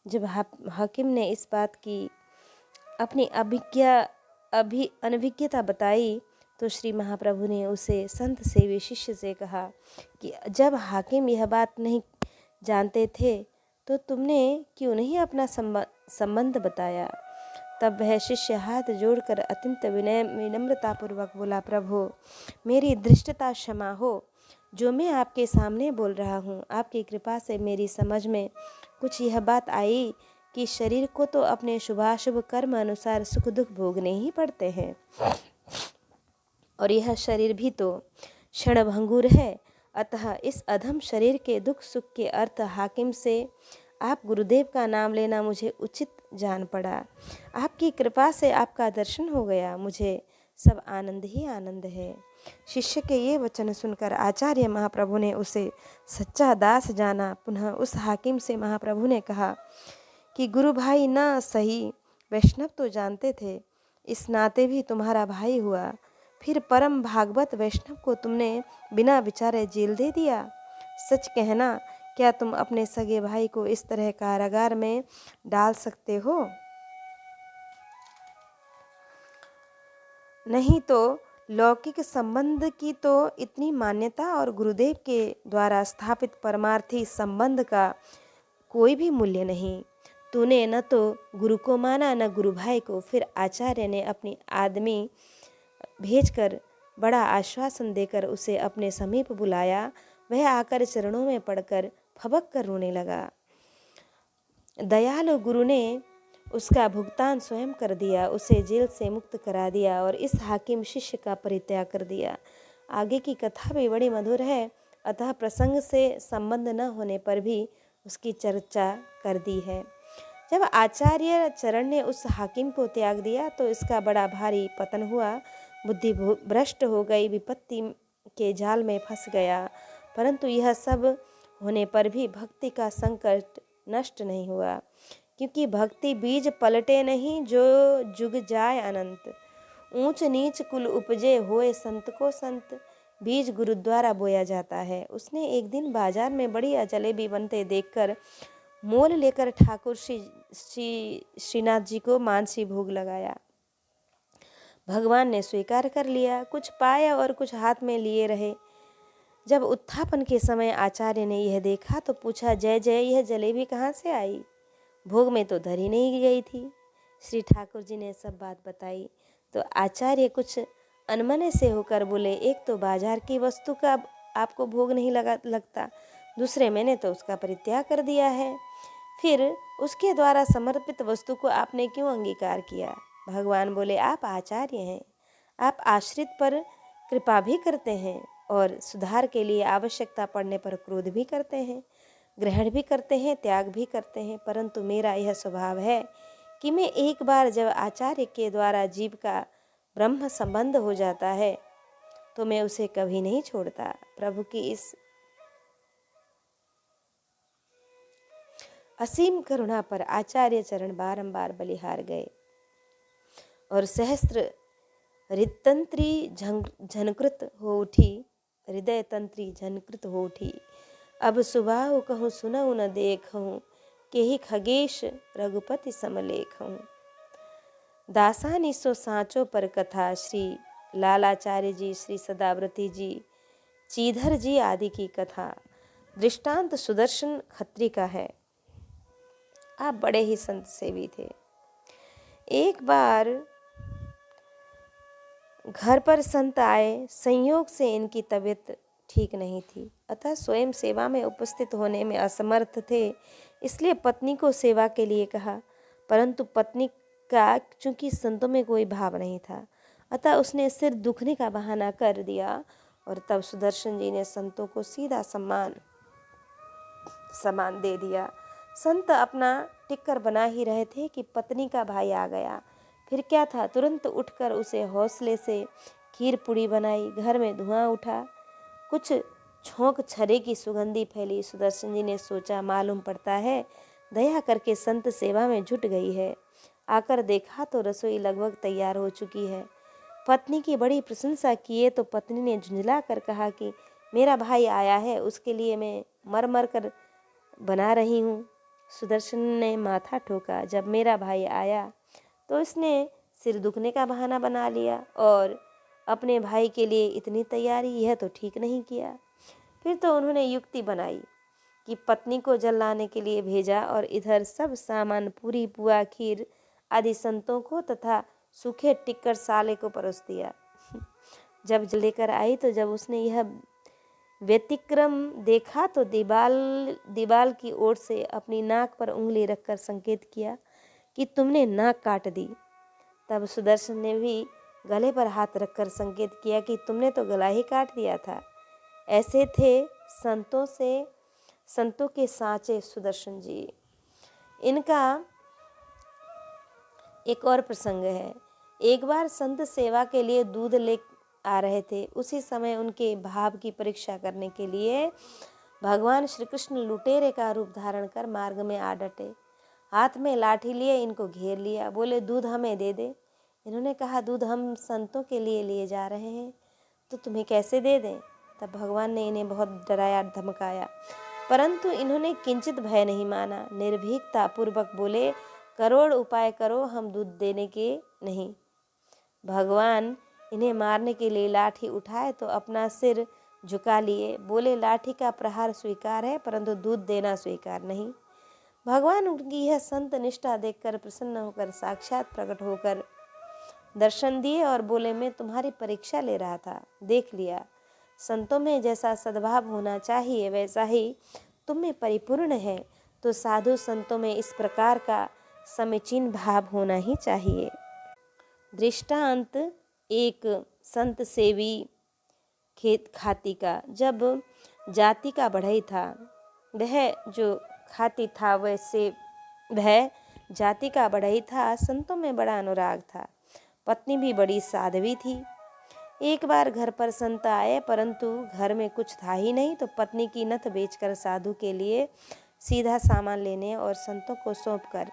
जब हाकिम ने इस बात की अपनी अनभिज्ञता बताई तो श्री महाप्रभु ने उसे संत सेवी शिष्य से कहा कि जब हाकिम यह बात नहीं जानते थे तो तुमने क्यों नहीं अपना संबंध बताया। तब वह शिष्य हाथ जोड़कर अत्यंत विनम्रतापूर्वक बोला, प्रभु मेरी दृष्टता क्षमा हो, जो मैं आपके सामने बोल रहा हूँ, आपकी कृपा से मेरी समझ में कुछ यह बात आई कि शरीर को तो अपने शुभाशुभ कर्म अनुसार सुख दुख भोगने ही पड़ते हैं, और यह शरीर भी तो क्षणभंगुर है। अतः इस अधम शरीर के दुख सुख के अर्थ हाकिम से आप गुरुदेव का नाम लेना मुझे उचित जान पड़ा। आपकी कृपा से आपका दर्शन हो गया, मुझे सब आनंद ही आनंद है। शिष्य के ये वचन सुनकर आचार्य महाप्रभु ने उसे सच्चा दास जाना। पुनः उस हाकिम से महाप्रभु ने कहा कि गुरु भाई ना सही, वैष्णव तो जानते थे, इस नाते भी तुम्हारा भाई हुआ, फिर परम भागवत वैष्णव को तुमने बिना विचारे जेल दे दिया। सच कहना, क्या तुम अपने सगे भाई को इस तरह कारागार में डाल सकते हो? नहीं तो लौकिक संबंध की तो इतनी मान्यता और गुरुदेव के द्वारा स्थापित परमार्थी संबंध का कोई भी मूल्य नहीं। तूने न तो गुरु को माना न गुरु भाई को। फिर आचार्य ने अपनी आदमी भेजकर बड़ा आश्वासन देकर उसे अपने समीप बुलाया। वह आकर चरणों में पड़कर फबक कर रोने लगा। दयालु गुरु ने उसका भुगतान स्वयं कर दिया, उसे जेल से मुक्त करा दिया और इस हाकिम शिष्य का परित्याग कर दिया। आगे की कथा भी बड़ी मधुर है, अतः प्रसंग से संबंध न होने पर भी उसकी चर्चा कर दी है। जब आचार्य चरण ने उस हाकिम को त्याग दिया तो इसका बड़ा भारी पतन हुआ, बुद्धि भ्रष्ट हो गई, विपत्ति के जाल में फंस गया। परंतु यह सब होने पर भी भक्ति का संकट नष्ट नहीं हुआ, क्योंकि भक्ति बीज पलटे नहीं जो जुग जाए अनंत। ऊंच नीच कुल उपजे होए संत को संत, बीज गुरु द्वारा बोया जाता है। उसने एक दिन बाजार में बढ़िया जलेबी बनते देखकर मोल लेकर ठाकुर श्रीनाथ जी को मानसी भोग लगाया। भगवान ने स्वीकार कर लिया, कुछ पाया और कुछ हाथ में लिए रहे। जब उत्थापन के समय आचार्य ने यह देखा तो पूछा, जय जय, यह जलेबी कहाँ से आई? भोग में तो धरी नहीं गई थी। श्री ठाकुर जी ने सब बात बताई तो आचार्य कुछ अनमने से होकर बोले, एक तो बाजार की वस्तु का आपको भोग नहीं लगता, दूसरे मैंने तो उसका परित्याग कर दिया है, फिर उसके द्वारा समर्पित वस्तु को आपने क्यों अंगीकार किया? भगवान बोले, आप आचार्य हैं, आप आश्रित पर कृपा भी करते हैं और सुधार के लिए आवश्यकता पड़ने पर क्रोध भी करते हैं, ग्रहण भी करते हैं, त्याग भी करते हैं। परंतु मेरा यह स्वभाव है कि मैं एक बार जब आचार्य के द्वारा जीव का ब्रह्म संबंध हो जाता है तो मैं उसे कभी नहीं छोड़ता। प्रभु की इस असीम करुणा पर आचार्य चरण बारंबार बलिहार गए और सहस्त्र हृदयतंत्री झनकृत हो उठी, हृदय तंत्री झनकृत हो उठी। अब सुबाहु कहूँ सुनऊ न देखूँ, केहि खगेश रघुपति समलेखूँ। दासानी सो सांचो पर कथा, श्री लालाचार्य जी, श्री सदाव्रती जी, चीधर जी आदि की कथा। दृष्टांत सुदर्शन खत्री का है। आप बड़े ही संत सेवी थे। एक बार घर पर संत आए, संयोग से इनकी तबीयत ठीक नहीं थी, अतः स्वयं सेवा में उपस्थित होने में असमर्थ थे, इसलिए पत्नी को सेवा के लिए कहा। परंतु पत्नी का चूंकि संतों में कोई भाव नहीं था, अतः उसने सिर दुखने का बहाना कर दिया और तब सुदर्शन जी ने संतों को सीधा सम्मान दे दिया। संत अपना टिक्कर बना ही रहे थे कि पत्नी का भाई आ गया। फिर क्या था, तुरंत उठकर उसे हौसले से खीर पूड़ी बनाई। घर में धुआं उठा, कुछ छोंक छरे की सुगंधी फैली। सुदर्शन जी ने सोचा, मालूम पड़ता है दया करके संत सेवा में जुट गई है। आकर देखा तो रसोई लगभग तैयार हो चुकी है। पत्नी की बड़ी प्रशंसा किए तो पत्नी ने झुंझला कर कहा कि मेरा भाई आया है, उसके लिए मैं मर मर कर बना रही हूँ। सुदर्शन ने माथा ठोका। जब मेरा भाई आया तो इसने सिर दुखने का बहाना बना लिया और अपने भाई के लिए इतनी तैयारी, यह तो ठीक नहीं किया। फिर तो उन्होंने युक्ति बनाई कि पत्नी को जल लाने के लिए भेजा और इधर सब सामान पूरी पुआ खीर आदि संतों को तथा सूखे टिक्कर साले को परोस दिया। जब लेकर आई तो जब उसने यह व्यतिक्रम देखा तो दीवाल की ओर से अपनी नाक पर उंगली रखकर संकेत किया कि तुमने नाक काट दी। तब सुदर्शन ने भी गले पर हाथ रखकर संकेत किया कि तुमने तो गला ही काट दिया था। ऐसे थे संतों के साँचे सुदर्शन जी। इनका एक और प्रसंग है। एक बार संत सेवा के लिए दूध ले आ रहे थे। उसी समय उनके भाव की परीक्षा करने के लिए भगवान श्री कृष्ण लुटेरे का रूप धारण कर मार्ग में आ डटे। हाथ में लाठी लिए इनको घेर लिया। बोले, दूध हमें दे दे। इन्होंने कहा, दूध हम संतों के लिए जा रहे हैं, तो तुम्हें कैसे दे दें। तब भगवान ने इन्हें बहुत डराया धमकाया, परंतु इन्होंने किंचित भय नहीं माना। निर्भीकता पूर्वक बोले, करोड़ उपाय करो, हम दूध देने के नहीं। भगवान इन्हें मारने के लिए लाठी उठाए तो अपना सिर झुका लिए। बोले, लाठी का प्रहार स्वीकार है, परंतु दूध देना स्वीकार नहीं। भगवान उनकी यह संत निष्ठा देखकर प्रसन्न होकर साक्षात प्रकट होकर दर्शन दिए और बोले, मैं तुम्हारी परीक्षा ले रहा था, देख लिया। संतों में जैसा सद्भाव होना चाहिए वैसा ही तुम में परिपूर्ण है, तो साधु संतों में इस प्रकार का समीचीन भाव होना ही चाहिए। दृष्टांत, एक संत सेवी खेत खाती का। जब जाति का बढ़ई था, वह जो खाती था वैसे वह जाति का बढ़ई था। संतों में बड़ा अनुराग था। पत्नी भी बड़ी साध्वी थी। एक बार घर पर संत आए, परंतु घर में कुछ था ही नहीं, तो पत्नी की नथ बेचकर साधु के लिए सीधा सामान लेने और संतों को सौंपकर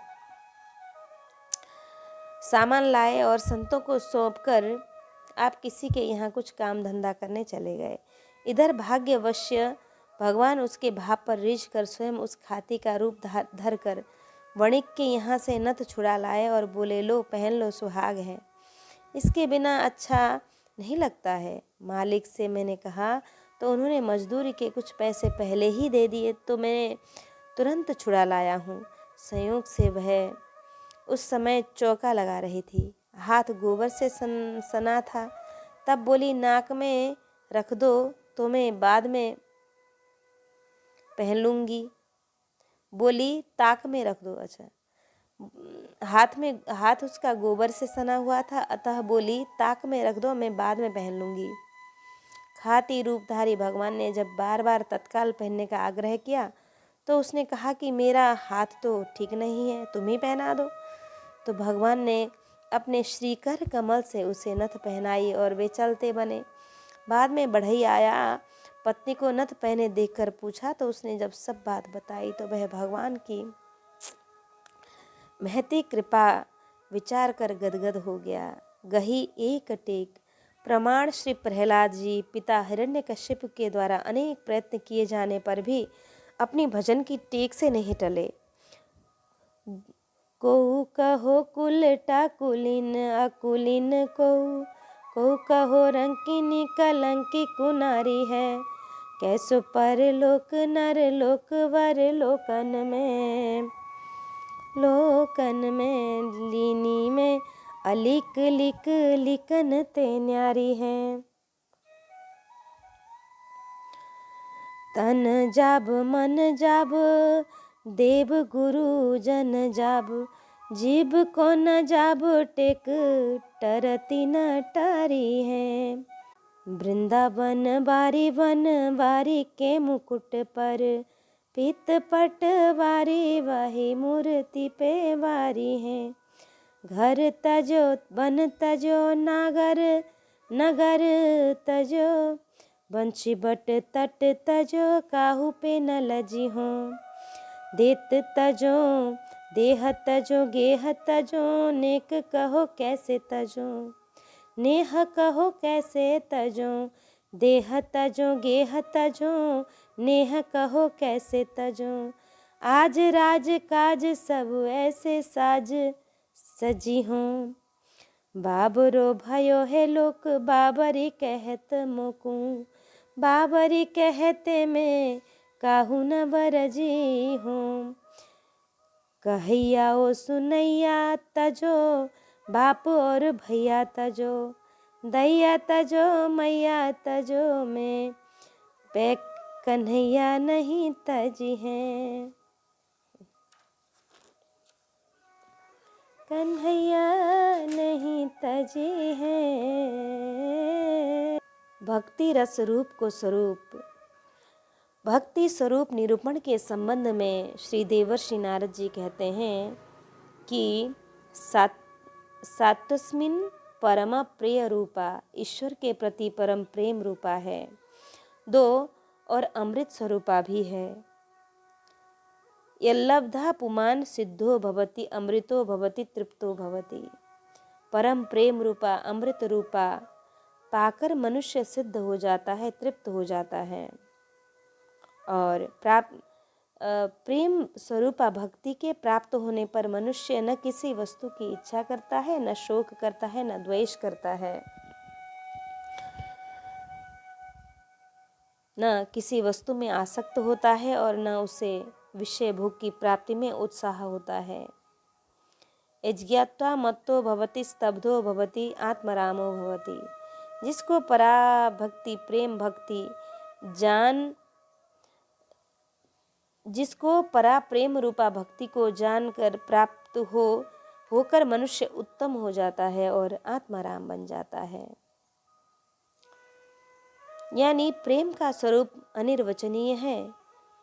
सामान लाए और संतों को सौंपकर आप किसी के यहाँ कुछ काम धंधा करने चले गए। इधर भाग्यवश्य भगवान उसके भाव पर रिझ कर स्वयं उस खाती का रूप धर कर वणिक के यहाँ से नथ छुड़ा लाए और बोले, लो पहन लो, सुहाग है। इसके बिना अच्छा नहीं लगता है। मालिक से मैंने कहा तो उन्होंने मजदूरी के कुछ पैसे पहले ही दे दिए, तो मैं तुरंत छुड़ा लाया हूँ। संयोग से वह उस समय चौका लगा रही थी, हाथ गोबर से सना था। तब बोली, नाक में रख दो तो मैं बाद में पहन लूँगी। बोली, ताक में रख दो। अच्छा, हाथ उसका गोबर से सना हुआ था, अतः बोली, ताक में रख दो, मैं बाद में पहन लूँगी। खाती रूपधारी भगवान ने जब बार बार तत्काल पहनने का आग्रह किया तो उसने कहा कि मेरा हाथ तो ठीक नहीं है, तुम ही पहना दो। तो भगवान ने अपने श्रीकर कमल से उसे नथ पहनाई और वे चलते बने। बाद में बढ़ई आया, पत्नी को नथ पहने देखकर पूछा, तो उसने जब सब बात बताई तो वह भगवान की महती कृपा विचार कर गदगद हो गया। गही एक टेक प्रमाण श्री प्रहलाद जी पिता हिरण्यकश्यप के द्वारा अनेक प्रयत्न किए जाने पर भी अपनी भजन की टेक से नहीं टले। को कहो कुलटा कुलीन अकुलीन को कहो रंकिनी कलंकी कुनारी है। कैसो परलोक नर लोक वर लोकन में लीनी में अलिक लिक लिकन ते न्यारी है। तन जाब मन जाब देव गुरु जन जाब जीव को न जाब टेक टरती न टारी है। वृंदावन बारी के मुकुट पर पीत पट वारी वही मूर्ति पे वारी है। घर तजो बन तजो नागर नगर तजो बंशी बट तट तजो, काहू पे न लजी हो। देत तजो देह तजो गेह तजो, नेक कहो कैसे तजो। नेह कहो कैसे तजो, देह तजो गेह तजो, नेह कहो कैसे तजो। आज राज काज सब ऐसे साज सजी हों। बाबरो भयो है लोक, बाबरी कहत मोकू। बाबरी कहते में काहू न बरजी हूँ। कहैया ओ सुनैया तजो, बाप और भैया तजो। दैया तजो मैया तजो में, पे कन्हैया नहीं तजी हैं। कन्हैया नहीं तजी हैं। भक्ति रस रूप को स्वरूप। भक्ति स्वरूप निरूपण के संबंध में श्री देवर्षि नारद जी कहते हैं कि सात्वस्मिन परमा प्रिय रूपा, ईश्वर के प्रति परम प्रेम रूपा है। 2 और अमृत स्वरूपा भी है। यल्लब्धा पुमान सिद्धो भवति, अमृतो भवति तृप्तो भवति। परम प्रेम रूपा अमृत रूपा पाकर मनुष्य सिद्ध हो जाता है, तृप्त हो जाता है। और प्रेम स्वरूपा भक्ति के प्राप्त होने पर मनुष्य न किसी वस्तु की इच्छा करता है, न शोक करता है, न द्वेष करता है, न किसी वस्तु में आसक्त होता है और न उसे विषय भोग की प्राप्ति में उत्साह होता है। यज्ञात्वा मत्तो भवति, स्तब्धो भवति, आत्मरामो भवति। जिसको परा भक्ति प्रेम भक्ति जिसको परा प्रेम रूपा भक्ति को जानकर प्राप्त होकर मनुष्य उत्तम हो जाता है और आत्माराम बन जाता है। यानी प्रेम का स्वरूप अनिर्वचनीय है।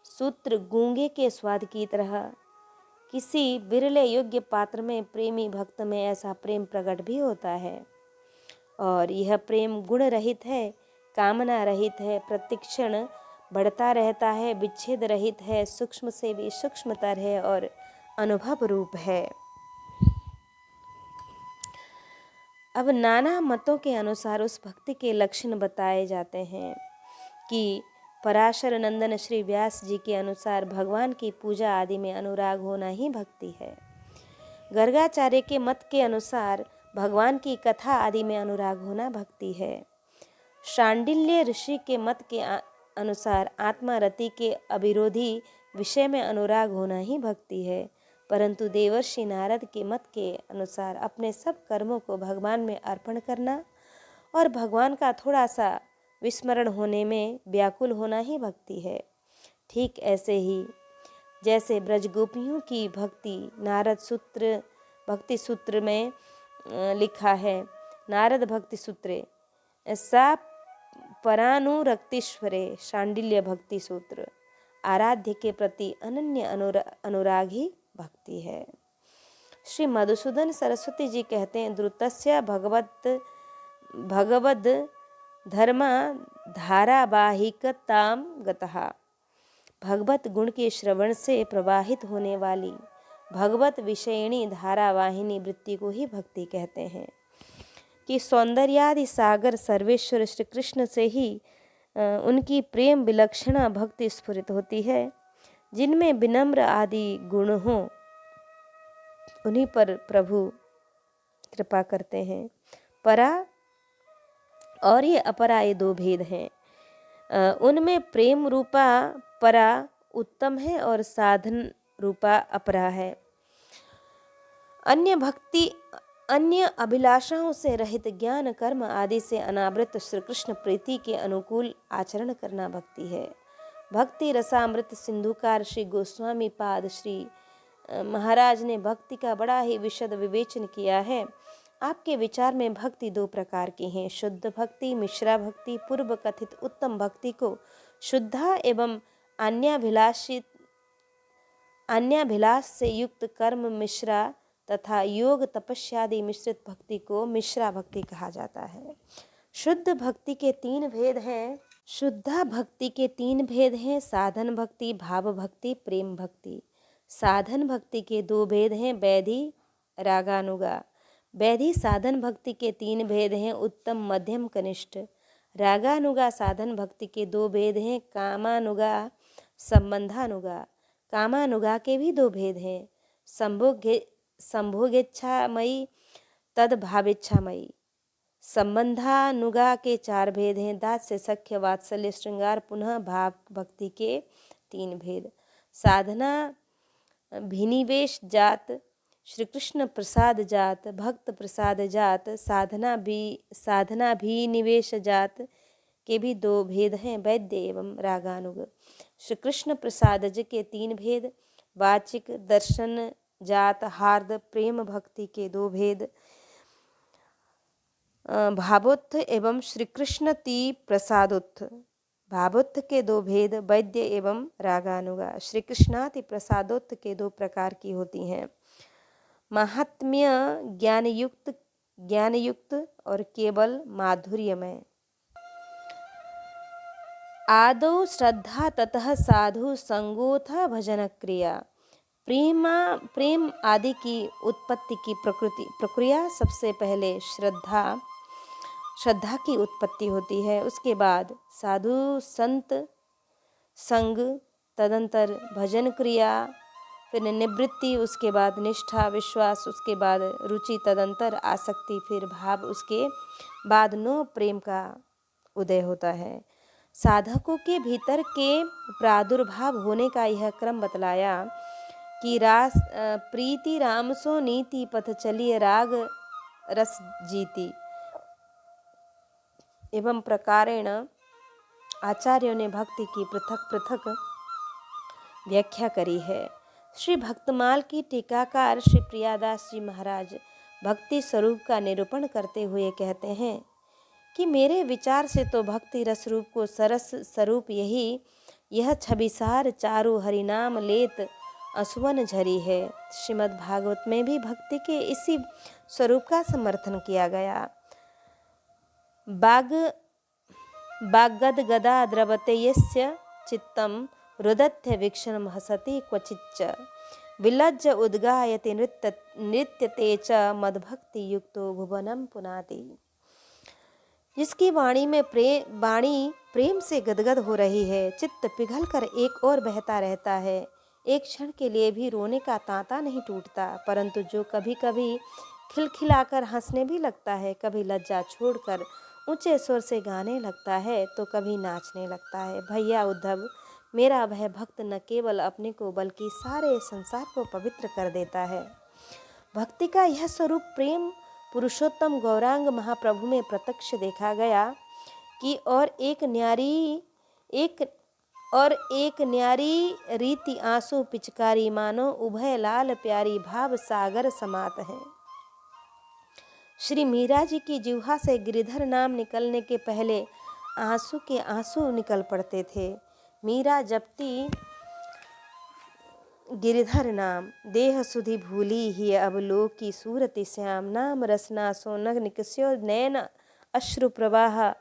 सूत्र गूंगे के स्वाद की तरह किसी बिरले योग्य पात्र में प्रेमी भक्त में ऐसा प्रेम प्रकट भी होता है। और यह प्रेम गुण रहित है, कामना रहित है, प्रतिक्षण बढ़ता रहता है, विच्छेद रहित है, सूक्ष्म से भी सूक्ष्मतर है और अनुभव रूप है। अब नाना मतों के अनुसार उस भक्ति के लक्षण बताए जाते हैं कि पराशर नंदन श्री व्यास जी के अनुसार भगवान की पूजा आदि में अनुराग होना ही भक्ति है। गर्गाचार्य के मत के अनुसार भगवान की कथा आदि में अनुराग होना भक्ति है। शांडिल्य ऋषि के मत के अनुसार आत्मा रति के अविरोधी विषय में अनुराग होना ही भक्ति है। परंतु देवर्षि नारद के मत के अनुसार अपने सब कर्मों को भगवान में अर्पण करना और भगवान का थोड़ा सा विस्मरण होने में व्याकुल होना ही भक्ति है। ठीक ऐसे ही जैसे ब्रजगोपियों की भक्ति नारद सूत्र भक्ति सूत्र में लिखा है, नारद भक्ति सूत्रे सा परानुरक्तीश्वरे शांडिल्य भक्ति सूत्र। आराध्य के प्रति अनन्य अनुराग ही भक्ति है। श्री मधुसूदन सरस्वती जी कहते हैं, द्रुतस्य भगवद धर्मा धारावाहिकताम गतः। भगवत गुण के श्रवण से प्रवाहित होने वाली भगवत विषयिणी धारावाहिनी वृत्ति को ही भक्ति कहते हैं। कि सौंदर्यादि सागर सर्वेश्वर श्री कृष्ण से ही उनकी प्रेम विलक्षणा भक्ति स्फुरित होती है। जिनमें विनम्र आदि गुण हों उन्हीं पर प्रभु कृपा करते हैं। परा और ये अपरा, ये 2 भेद हैं। उनमें प्रेम रूपा परा उत्तम है और साधन रूपा अपरा है। अन्य अभिलाषाओं से रहित ज्ञान कर्म आदि से अनावृत श्री कृष्ण प्रीति के अनुकूल आचरण करना भक्ति है। भक्ति रसामृत सिंधुकार श्री गोस्वामी पाद श्री महाराज ने भक्ति का बड़ा ही विशद विवेचन किया है। आपके विचार में भक्ति 2 प्रकार की हैं, शुद्ध भक्ति, मिश्रा भक्ति। पूर्व कथित उत्तम भक्ति को शुद्धा एवं अन्याभिलाष से युक्त कर्म मिश्रा तथा योग तपस्यादि मिश्रित भक्ति को मिश्रा भक्ति कहा जाता है। शुद्ध भक्ति के तीन भेद हैं। शुद्धा भक्ति के तीन भेद हैं, साधन भक्ति, भाव भक्ति, प्रेम भक्ति। साधन भक्ति के दो भेद हैं, वैधि, रागानुगा। वैधि साधन भक्ति के तीन भेद हैं, उत्तम, मध्यम, कनिष्ठ। रागानुगा साधन भक्ति के दो भेद हैं, कामानुगा, संबंधानुगा। कामानुगा के भी दो भेद हैं, संभोगेच्छामयी, तद्भावेच्छामयी। संबंधानुगा के चार भेद हैं, दास्य, सख्य, वात्सल्य, श्रृंगार। पुनः भाव भक्ति के तीन भेद। साधना भिनिवेश जात, श्री कृष्ण प्रसाद जात, भक्त प्रसाद जात। साधना भिनिवेश जात के भी दो भेद हैं, वैद्य एवं रागानुग। श्री कृष्ण प्रसादज के तीन भेद, वाचिक, दर्शन जात, हार्द। प्रेम भक्ति के दो भेद, भावोत्थ एवं श्री कृष्ण ती प्रसादोत्थ। भावोत्थ के दो भेद, वैद्य एवं रागानुगा। श्री कृष्णाति प्रसादोत्थ के दो प्रकार की होती हैं, महात्म्य ज्ञानयुक्त और केवल माधुर्यमय। आदौ श्रद्धा, ततः साधु संगोथ भजन क्रिया। प्रेम आदि की उत्पत्ति की प्रक्रिया सबसे पहले श्रद्धा की उत्पत्ति होती है, उसके बाद साधु संत संग, तदंतर भजन क्रिया, फिर निवृत्ति, उसके बाद निष्ठा विश्वास, उसके बाद रुचि, तदंतर आसक्ति, फिर भाव, उसके बाद नो प्रेम का उदय होता है। साधकों के भीतर के प्रादुर्भाव होने का यह क्रम बतलाया कि प्रीति रामसो नीति, पथ चलिए राग रस जीती। एवं प्रकारेण आचार्यों ने भक्ति की पृथक पृथक व्याख्या करी है। श्री भक्तमाल की टीकाकार श्री प्रियादास जी महाराज भक्ति स्वरूप का निरूपण करते हुए कहते हैं कि मेरे विचार से तो भक्ति रस रूप को सरस स्वरूप यह छबिसार चारु हरिनाम लेत असुवन झरी है। श्रीमद् भागवत में भी भक्ति के इसी स्वरूप का समर्थन किया गया। बागद गदा द्रवते यस्य चित्तम रुदत्य वीक्षणम हसति क्वचिच्च विलज्ज उद्गायति नृत्यते च मद्भक्ति युक्तो भुवनम पुनाति। जिसकी वाणी प्रेम से गदगद हो रही है, चित्त पिघलकर एक और बहता रहता है, एक क्षण के लिए भी रोने का तांता नहीं टूटता, परंतु जो कभी कभी खिलखिलाकर हंसने भी लगता है, कभी लज्जा छोड़कर ऊंचे स्वर से गाने लगता है, तो कभी नाचने लगता है। भैया उद्धव, मेरा वह भक्त न केवल अपने को बल्कि सारे संसार को पवित्र कर देता है। भक्ति का यह स्वरूप प्रेम पुरुषोत्तम गौरांग महाप्रभु में प्रत्यक्ष देखा गया कि और एक न्यारी रीति आंसू पिचकारी, मानो उभय लाल प्यारी भाव सागर समात है। श्री मीरा जी की जिह्वा से गिरिधर नाम निकलने के पहले आंसू के आंसू निकल पड़ते थे। मीरा जपती गिरिधर नाम, देह सुधि भूली ही अब लोक की सूरति श्याम। नाम रसना सोनग निकस्यो नैन अश्रु प्रवाह,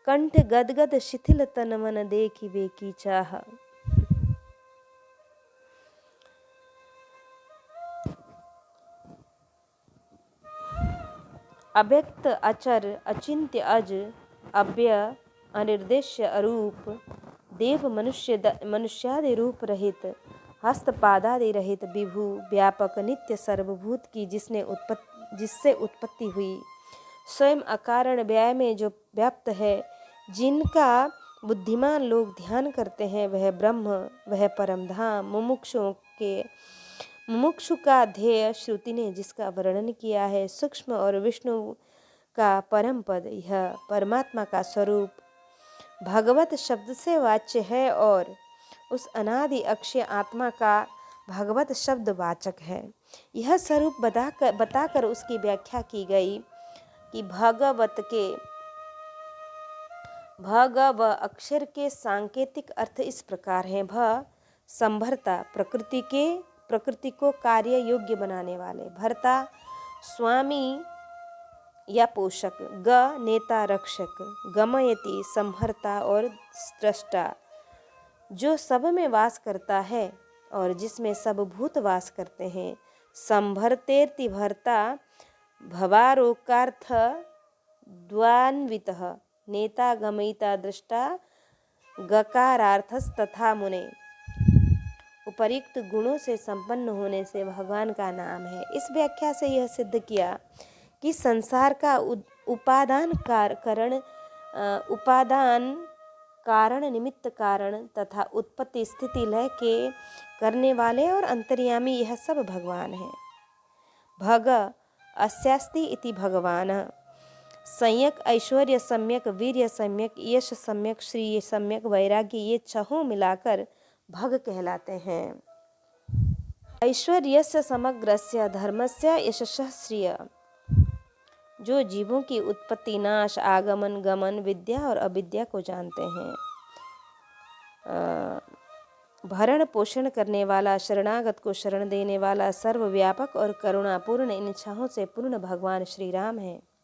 कंठ गदगद शिथिल तन मन देखी बेकी चाह। अव्यक्त अचर अचिंत्य अज अव्यय अनिर्देश्य अरूप, देव मनुष्यादि रूप रहित, हस्तपादादि रहित, विभु व्यापक नित्य सर्वभूत की जिससे उत्पत्ति हुई, स्वयं अकारण व्यय में जो व्याप्त है, जिनका बुद्धिमान लोग ध्यान करते हैं, वह ब्रह्म, वह परम धाम, मुमुक्षु का ध्येय श्रुति ने जिसका वर्णन किया है, सूक्ष्म और विष्णु का परम पद, यह परमात्मा का स्वरूप भगवत शब्द से वाच्य है और उस अनादि अक्षय आत्मा का भगवत शब्द वाचक है। यह स्वरूप बताकर उसकी व्याख्या की गई कि भगव अक्षर के सांकेतिक अर्थ इस प्रकार हैं। भ संभरता, प्रकृति को कार्य योग्य बनाने वाले। भर्ता, स्वामी, या पोषक, ग नेता रक्षक, गमयति संहर्ता और स्रष्टा, जो सब में वास करता है और जिसमें सब भूत वास करते हैं। संभरतेर्ति भर्ता भवारोकार्थ द्वान्वितः, नेता गमयिता दृष्टा गकारार्थस्तथा मुने। उपर्युक्त गुणों से संपन्न होने से भगवान का नाम है। इस व्याख्या से यह सिद्ध किया कि संसार का उपादान कारण निमित्त कारण तथा उत्पत्ति स्थिति लय के करने वाले और अंतर्यामी यह सब भगवान है। भग अस्यास्ति इति भगवान। संयक, ऐश्वर्य सम्यक, वीर्य सम्यक, यश सम्यक, श्री सम्यक, वैराग्य, ये छहों मिलाकर भग कहलाते हैं। ऐश्वर्यस्य समग्रस्य धर्मस्य यशस्य श्रिय, जो जीवों की उत्पत्ति, नाश, आगमन, गमन, विद्या और अविद्या को जानते हैं। भरण पोषण करने वाला, शरणागत को शरण देने वाला, सर्वव्यापक और करुणापूर्ण, इन छहों से पूर्ण भगवान श्री राम है।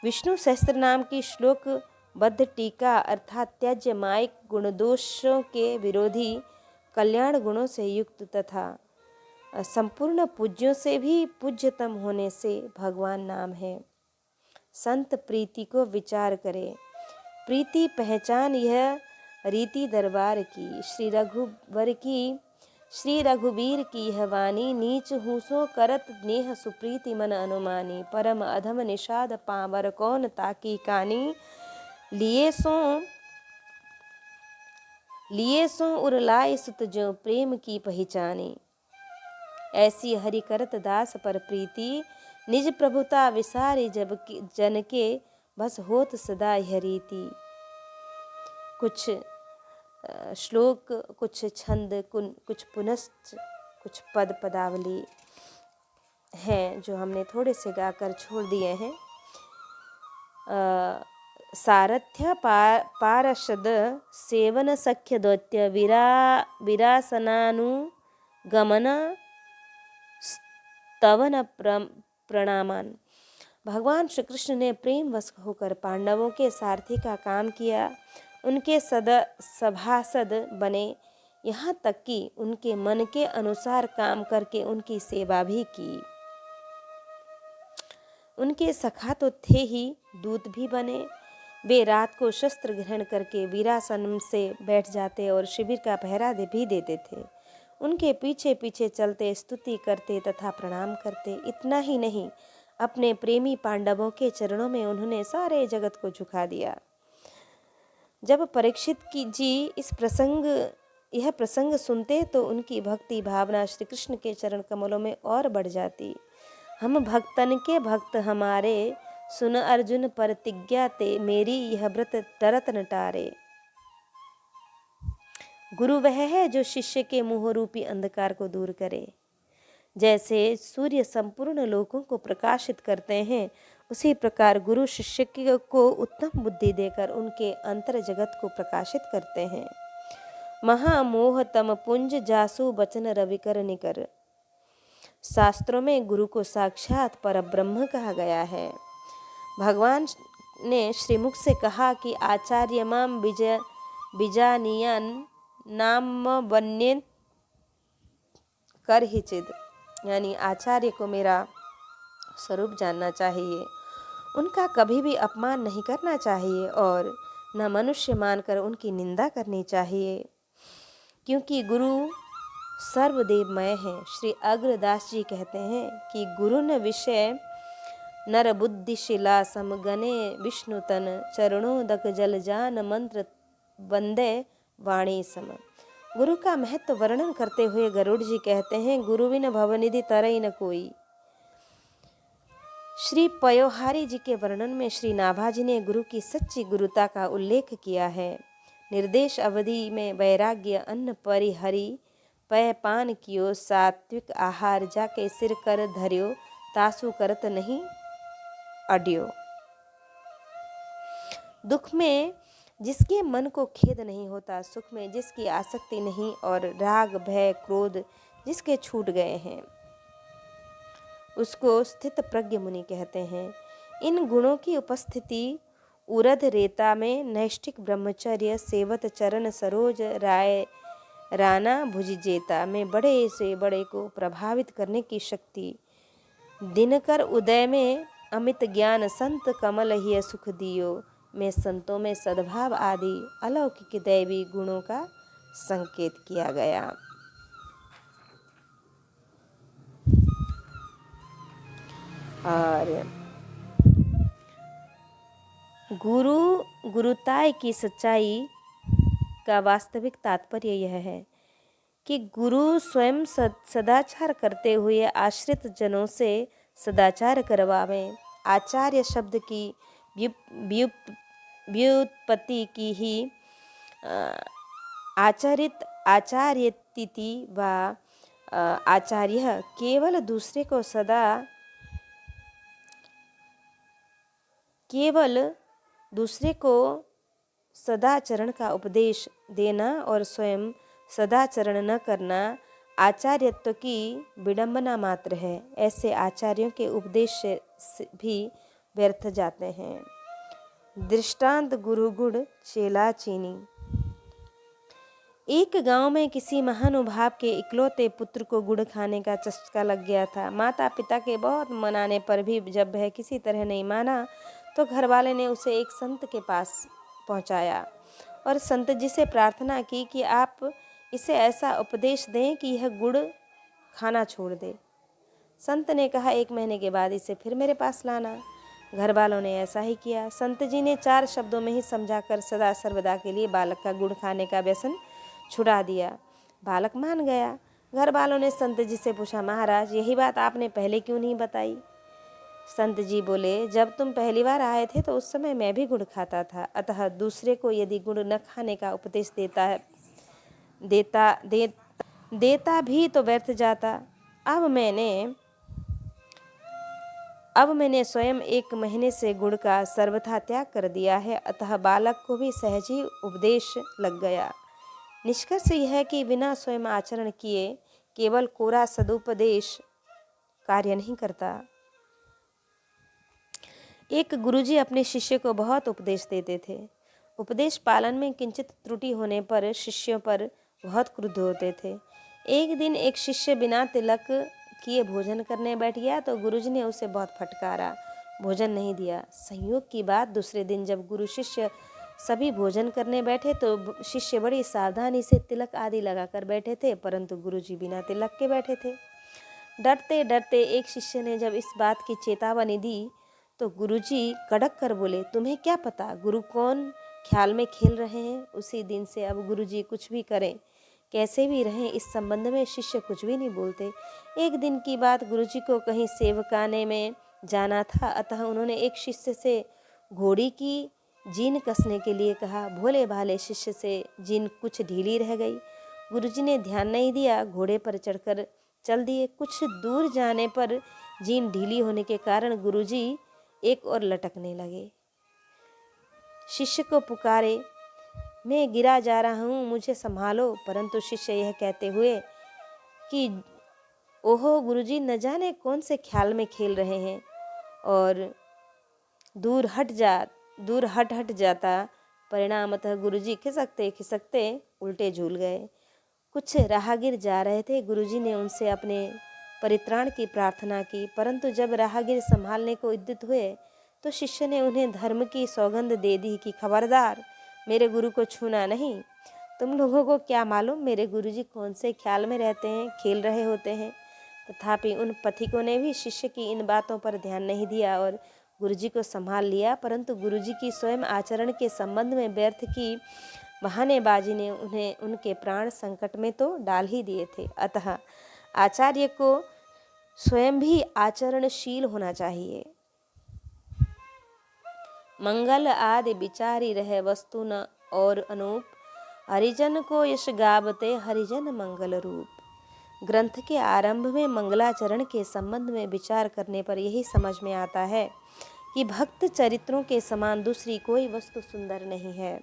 विष्णु सहस्त्र नाम की श्लोक बद्ध टीका अर्थात त्याज्य मायिक गुणदोषों के विरोधी, कल्याण गुणों से युक्त तथा संपूर्ण पूज्यों से भी पूज्यतम होने से भगवान नाम है। संत प्रीति को विचार करे, प्रीति पहचान यह रीति दरबार की। श्री रघुवीर की यह वाणी, नीच हूसो करत नेह सुप्रीति मन अनुमानी। परम अधम निषाद पावर कौन ताकी कानी, लिए सो उरलाय सुत जो प्रेम की पहचानी। ऐसी हरि करत दास पर प्रीति, निज प्रभुता विसारी जब जन के, बस होत सदा यह रीति। कुछ श्लोक, कुछ छंद, कुछ पुनश्च, कुछ पद पदावली हैं जो हमने थोड़े से गाकर छोड़ दिए हैं। सारथ्य पार्षद सेवन सख्य दैत्य विरासनानुगमन स्तवन प्रणामान। भगवान श्री कृष्ण ने प्रेम वश होकर पांडवों के सारथी का काम किया, उनके सभासद बने, यहाँ तक कि उनके मन के अनुसार काम करके उनकी सेवा भी की। उनके सखा तो थे ही, दूत भी बने। वे रात को शस्त्र ग्रहण करके वीरासन से बैठ जाते और शिविर का पहरा भी देते थे। उनके पीछे पीछे चलते, स्तुति करते तथा प्रणाम करते। इतना ही नहीं, अपने प्रेमी पांडवों के चरणों में उन्होंने सारे जगत को झुका दिया। जब परीक्षित जी यह प्रसंग सुनते तो उनकी भक्ति भावना श्री कृष्ण के चरण कमलों में और बढ़ जाती। हम भक्तन के भक्त हमारे, सुन अर्जुन प्रतिज्ञा ते, मेरी यह व्रत तरत न टारे। गुरु वह है जो शिष्य के मोह रूपी अंधकार को दूर करे। जैसे सूर्य संपूर्ण लोकों को प्रकाशित करते हैं, उसी प्रकार गुरु शिष्य को उत्तम बुद्धि देकर उनके अंतर जगत को प्रकाशित करते हैं। महामोह तम पुंज जासु बचन रविकर निकर। शास्त्रों में गुरु को साक्षात पर ब्रह्म कहा गया है। भगवान ने श्रीमुख से कहा कि आचार्य माम बीजानियन नाम वन्य कर ही चिद, यानी आचार्य को मेरा स्वरूप जानना चाहिए, उनका कभी भी अपमान नहीं करना चाहिए और न मनुष्य मानकर उनकी निंदा करनी चाहिए, क्योंकि गुरु सर्वदेवमय है। श्री अग्रदास जी कहते हैं कि गुरु न विषय नर बुद्धि शिला समगने विष्णुतन, चरणोदक जल जान मंत्र वंदे वाणी सम। गुरु का महत्व वर्णन करते हुए गरुड़ जी कहते हैं, गुरु बिन भवनिधि तरई न कोई। श्री पयोहारी जी के वर्णन में श्री नाभाजी ने गुरु की सच्ची गुरुता का उल्लेख किया है। निर्देश अवधि में वैराग्य अन्न परिहरी, पय पान कियो, सात्विक आहार जाके सिर कर धर्यो, तासु करत नहीं अड्यो। दुख में जिसके मन को खेद नहीं होता, सुख में जिसकी आसक्ति नहीं और राग भय क्रोध जिसके छूट गए हैं, उसको स्थित प्रज्ञ मुनि कहते हैं। इन गुणों की उपस्थिति उरध रेता में नैष्ठिक ब्रह्मचर्य सेवत चरण सरोज राय राना भुजिजेता में बड़े से बड़े को प्रभावित करने की शक्ति, दिनकर उदय में अमित ज्ञान संत कमल ही सुख दियो में संतों में सद्भाव आदि अलौकिक दैवी गुणों का संकेत किया गया। और गुरुताय की सच्चाई का वास्तविक तात्पर्य यह है कि गुरु स्वयं सदाचार करते हुए आश्रित जनों से सदाचार करवावें। आचार्य शब्द की व्युत्पत्ति की ही आचार्यतिथि व आचार्य केवल दूसरे को सदाचरण का उपदेश देना और स्वयं सदाचरण न करना आचार्यत्व की विडंबना मात्र है। ऐसे आचार्यों के उपदेश भी व्यर्थ जाते हैं। दृष्टांत गुरुगुण चेला चीनी। एक गांव में किसी महानुभाव के इकलौते पुत्र को गुड़ खाने का चस्का लग गया था। माता पिता के बहुत मनाने पर भी जब वह किसी तरह नहीं माना तो घर वाले ने उसे एक संत के पास पहुंचाया और संत जी से प्रार्थना की कि आप इसे ऐसा उपदेश दें कि यह गुड़ खाना छोड़ दे। संत ने कहा 1 महीने के बाद इसे फिर मेरे पास लाना। घर वालों ने ऐसा ही किया। संत जी ने 4 शब्दों में ही समझाकर सदा सर्वदा के लिए बालक का गुड़ खाने का व्यसन छुड़ा दिया। बालक मान गया। घर वालों ने संत जी से पूछा, महाराज यही बात आपने पहले क्यों नहीं बताई? संत जी बोले, जब तुम पहली बार आए थे तो उस समय मैं भी गुड़ खाता था, अतः दूसरे को यदि गुड़ न खाने का उपदेश देता भी तो व्यर्थ जाता। अब मैंने स्वयं 1 महीने से गुड़ का सर्वथा त्याग कर दिया है, अतः बालक को भी सहज ही उपदेश लग गया। निष्कर्ष यह है कि बिना स्वयं आचरण किए केवल कोरा सदुपदेश कार्य नहीं करता। एक गुरुजी अपने शिष्य को बहुत उपदेश देते थे। उपदेश पालन में किंचित त्रुटि होने पर शिष्यों पर बहुत क्रुद्ध होते थे। एक दिन एक शिष्य बिना तिलक किए भोजन करने बैठ गया तो गुरुजी ने उसे बहुत फटकारा, भोजन नहीं दिया। संयोग की बात, दूसरे दिन जब गुरु शिष्य सभी भोजन करने बैठे तो शिष्य बड़ी सावधानी से तिलक आदि लगाकर बैठे थे, परंतु गुरुजी बिना तिलक के बैठे थे। डरते डरते एक शिष्य ने जब इस बात की चेतावनी दी तो गुरुजी कड़क कर बोले, तुम्हें क्या पता गुरु कौन ख्याल में खेल रहे हैं? उसी दिन से अब गुरुजी कुछ भी करें, कैसे भी रहें, इस संबंध में शिष्य कुछ भी नहीं बोलते। एक दिन की बात, गुरुजी को कहीं सेवकाने में जाना था, अतः उन्होंने एक शिष्य से घोड़ी की जीन कसने के लिए कहा। भोले भाले शिष्य से जीन कुछ ढीली रह गई। गुरुजी ने ध्यान नहीं दिया, घोड़े पर चढ़कर चल दिए। कुछ दूर जाने पर जीन ढीली होने के कारण गुरुजी एक और लटकने लगे। शिष्य को पुकारे, मैं गिरा जा रहा हूँ, मुझे संभालो। परंतु शिष्य यह कहते हुए कि ओहो गुरुजी, न जाने कौन से ख्याल में खेल रहे हैं, और दूर हट जाता। परिणामतः गुरुजी खिसकते खिसकते उल्टे झूल गए। कुछ राहगीर जा रहे थे। गुरुजी ने उनसे अपने परित्राण की प्रार्थना की, परंतु जब राहगीर संभालने को उद्यत हुए तो शिष्य ने उन्हें धर्म की सौगंध दे दी कि खबरदार, मेरे गुरु को छूना नहीं। तुम लोगों को क्या मालूम मेरे गुरुजी कौन से ख्याल में रहते हैं, खेल रहे होते हैं। तथापि उन पथिकों ने भी शिष्य की इन बातों पर ध्यान नहीं दिया और गुरुजी को संभाल लिया, परंतु गुरुजी की स्वयं आचरण के संबंध में व्यर्थ की बहानेबाजी ने उन्हें उनके प्राण संकट में तो डाल ही दिए थे। अतः आचार्य को स्वयं भी आचरणशील होना चाहिए। मंगल आदि विचारी रहे वस्तु न और अनूप, हरिजन को यश गावते हरिजन मंगल रूप। ग्रंथ के आरंभ में मंगलाचरण के संबंध में विचार करने पर यही समझ में आता है कि भक्त चरित्रों के समान दूसरी कोई वस्तु सुंदर नहीं है।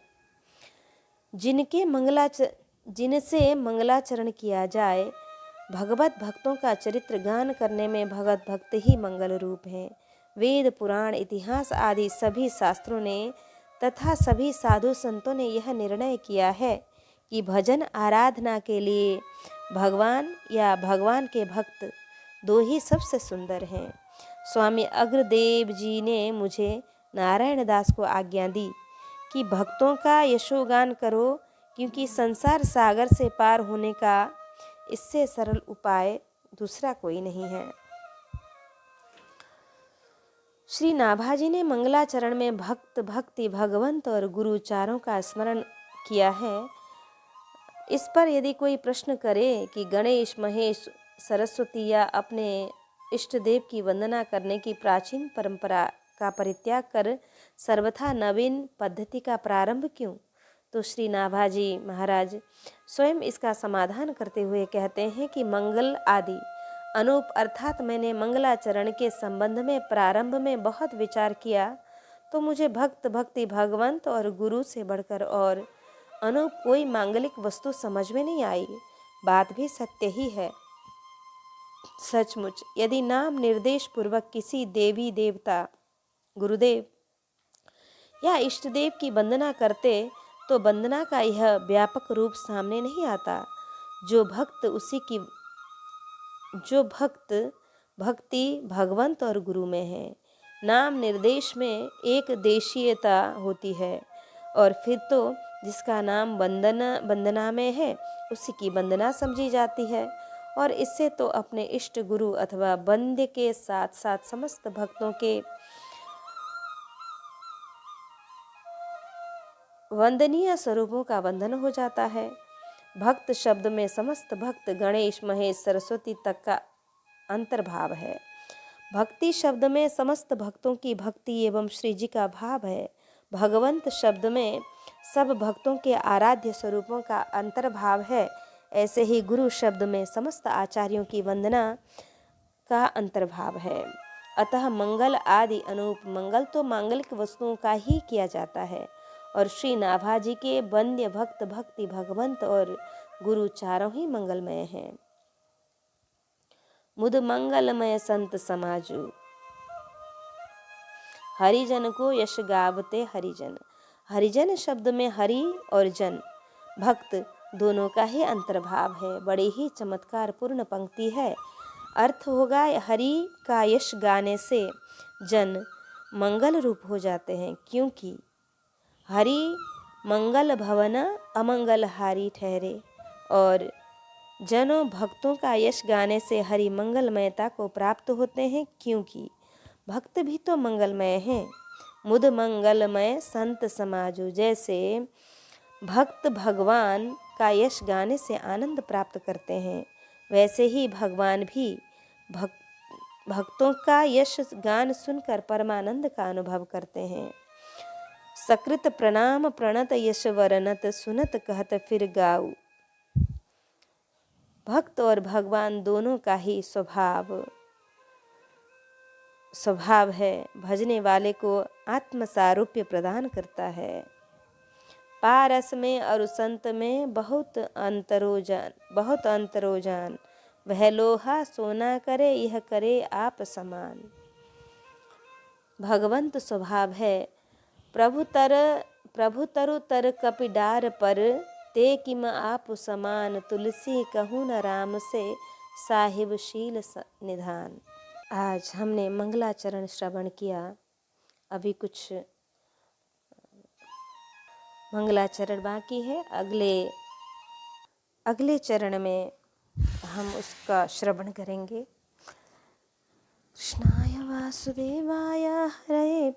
जिनसे मंगलाचरण किया जाए, भगवत भक्तों का चरित्र गान करने में भगवत भक्त ही मंगल रूप हैं। वेद पुराण इतिहास आदि सभी शास्त्रों ने तथा सभी साधु संतों ने यह निर्णय किया है कि भजन आराधना के लिए भगवान या भगवान के भक्त दो ही सबसे सुंदर हैं। स्वामी अग्रदेव जी ने मुझे नारायण दास को आज्ञा दी कि भक्तों का यशोगान करो, क्योंकि संसार सागर से पार होने का इससे सरल उपाय दूसरा कोई नहीं है। श्री नाभाजी ने मंगलाचरण में भक्त, भक्ति, भगवंत और गुरु चारों का स्मरण किया है। इस पर यदि कोई प्रश्न करे कि गणेश, महेश, सरस्वती या अपने इष्ट देव की वंदना करने की प्राचीन परंपरा का परित्याग कर सर्वथा नवीन पद्धति का प्रारंभ क्यों, तो श्री नाभाजी महाराज स्वयं इसका समाधान करते हुए कहते हैं कि मंगल आदि अनूप अर्थात मैंने मंगलाचरण के संबंध में प्रारंभ में बहुत विचार किया, तो मुझे भक्त, भक्ति, भगवंत और गुरु से बढ़कर और अनूप कोई मांगलिक वस्तु समझ में नहीं आई। बात भी सत्य ही है। सचमुच यदि नाम निर्देश पूर्वक किसी देवी देवता, गुरुदेव या इष्ट देव की वंदना करते तो वंदना का यह व्यापक रूप सामने नहीं आता। जो भक्ति भगवंत और गुरु में है। नाम निर्देश में एक देशीयता होती है और फिर तो जिसका नाम वंदना में है उसी की वंदना समझी जाती है, और इससे तो अपने इष्ट गुरु अथवा वंद्य के साथ साथ समस्त भक्तों के वंदनीय स्वरूपों का वंदन हो जाता है। भक्त शब्द में समस्त भक्त, गणेश, महेश, सरस्वती तक का अंतर्भाव है। भक्ति शब्द में समस्त भक्तों की भक्ति एवं श्री जी का भाव है। भगवंत शब्द में सब भक्तों के आराध्य स्वरूपों का अंतर्भाव है। ऐसे ही गुरु शब्द में समस्त आचार्यों की वंदना का अंतर्भाव है। अतः मंगल आदि अनूप मंगल तो मांगलिक वस्तुओं का ही किया जाता है, और श्री नाभाजी के वंद्य भक्त, भक्ति, भगवंत और गुरु चारों ही मंगलमय हैं। मुद मंगलमय संत समाजू, हरिजन को यश गावते हरिजन। हरिजन शब्द में हरि और जन, भक्त दोनों का ही अंतर्भाव है। बड़ी ही चमत्कार पूर्ण पंक्ति है। अर्थ होगा हरि का यश गाने से जन मंगल रूप हो जाते हैं, क्योंकि हरि मंगल भवन अमंगल हारी ठहरे, और जनों भक्तों का यश गाने से हरि मंगलमयता को प्राप्त होते हैं, क्योंकि भक्त भी तो मंगलमय हैं। मुद मंगलमय संत समाजो, जैसे भक्त भगवान का यश गाने से आनंद प्राप्त करते हैं, वैसे ही भगवान भी भक्तों का यश गान सुनकर परमानंद का अनुभव करते हैं। सकृत प्रणाम प्रणत यश वरनत, सुनत कहत फिर गाऊ। भक्त और भगवान दोनों का ही स्वभाव है। भजने वाले को आत्म सारूप्य प्रदान करता है। पारस में और संत में बहुत अंतरोजान, वह लोहा सोना करे, यह करे आप समान। भगवंत स्वभाव है। प्रभु तरु तर कपिडार पर, ते किम आप समान, तुलसी कहूँ न राम से, साहिब शील निधान। आज हमने मंगलाचरण श्रवण किया। अभी कुछ मंगलाचरण बाकी है। अगले चरण में हम उसका श्रवण करेंगे। कृष्णाय वासुदेवाय हरये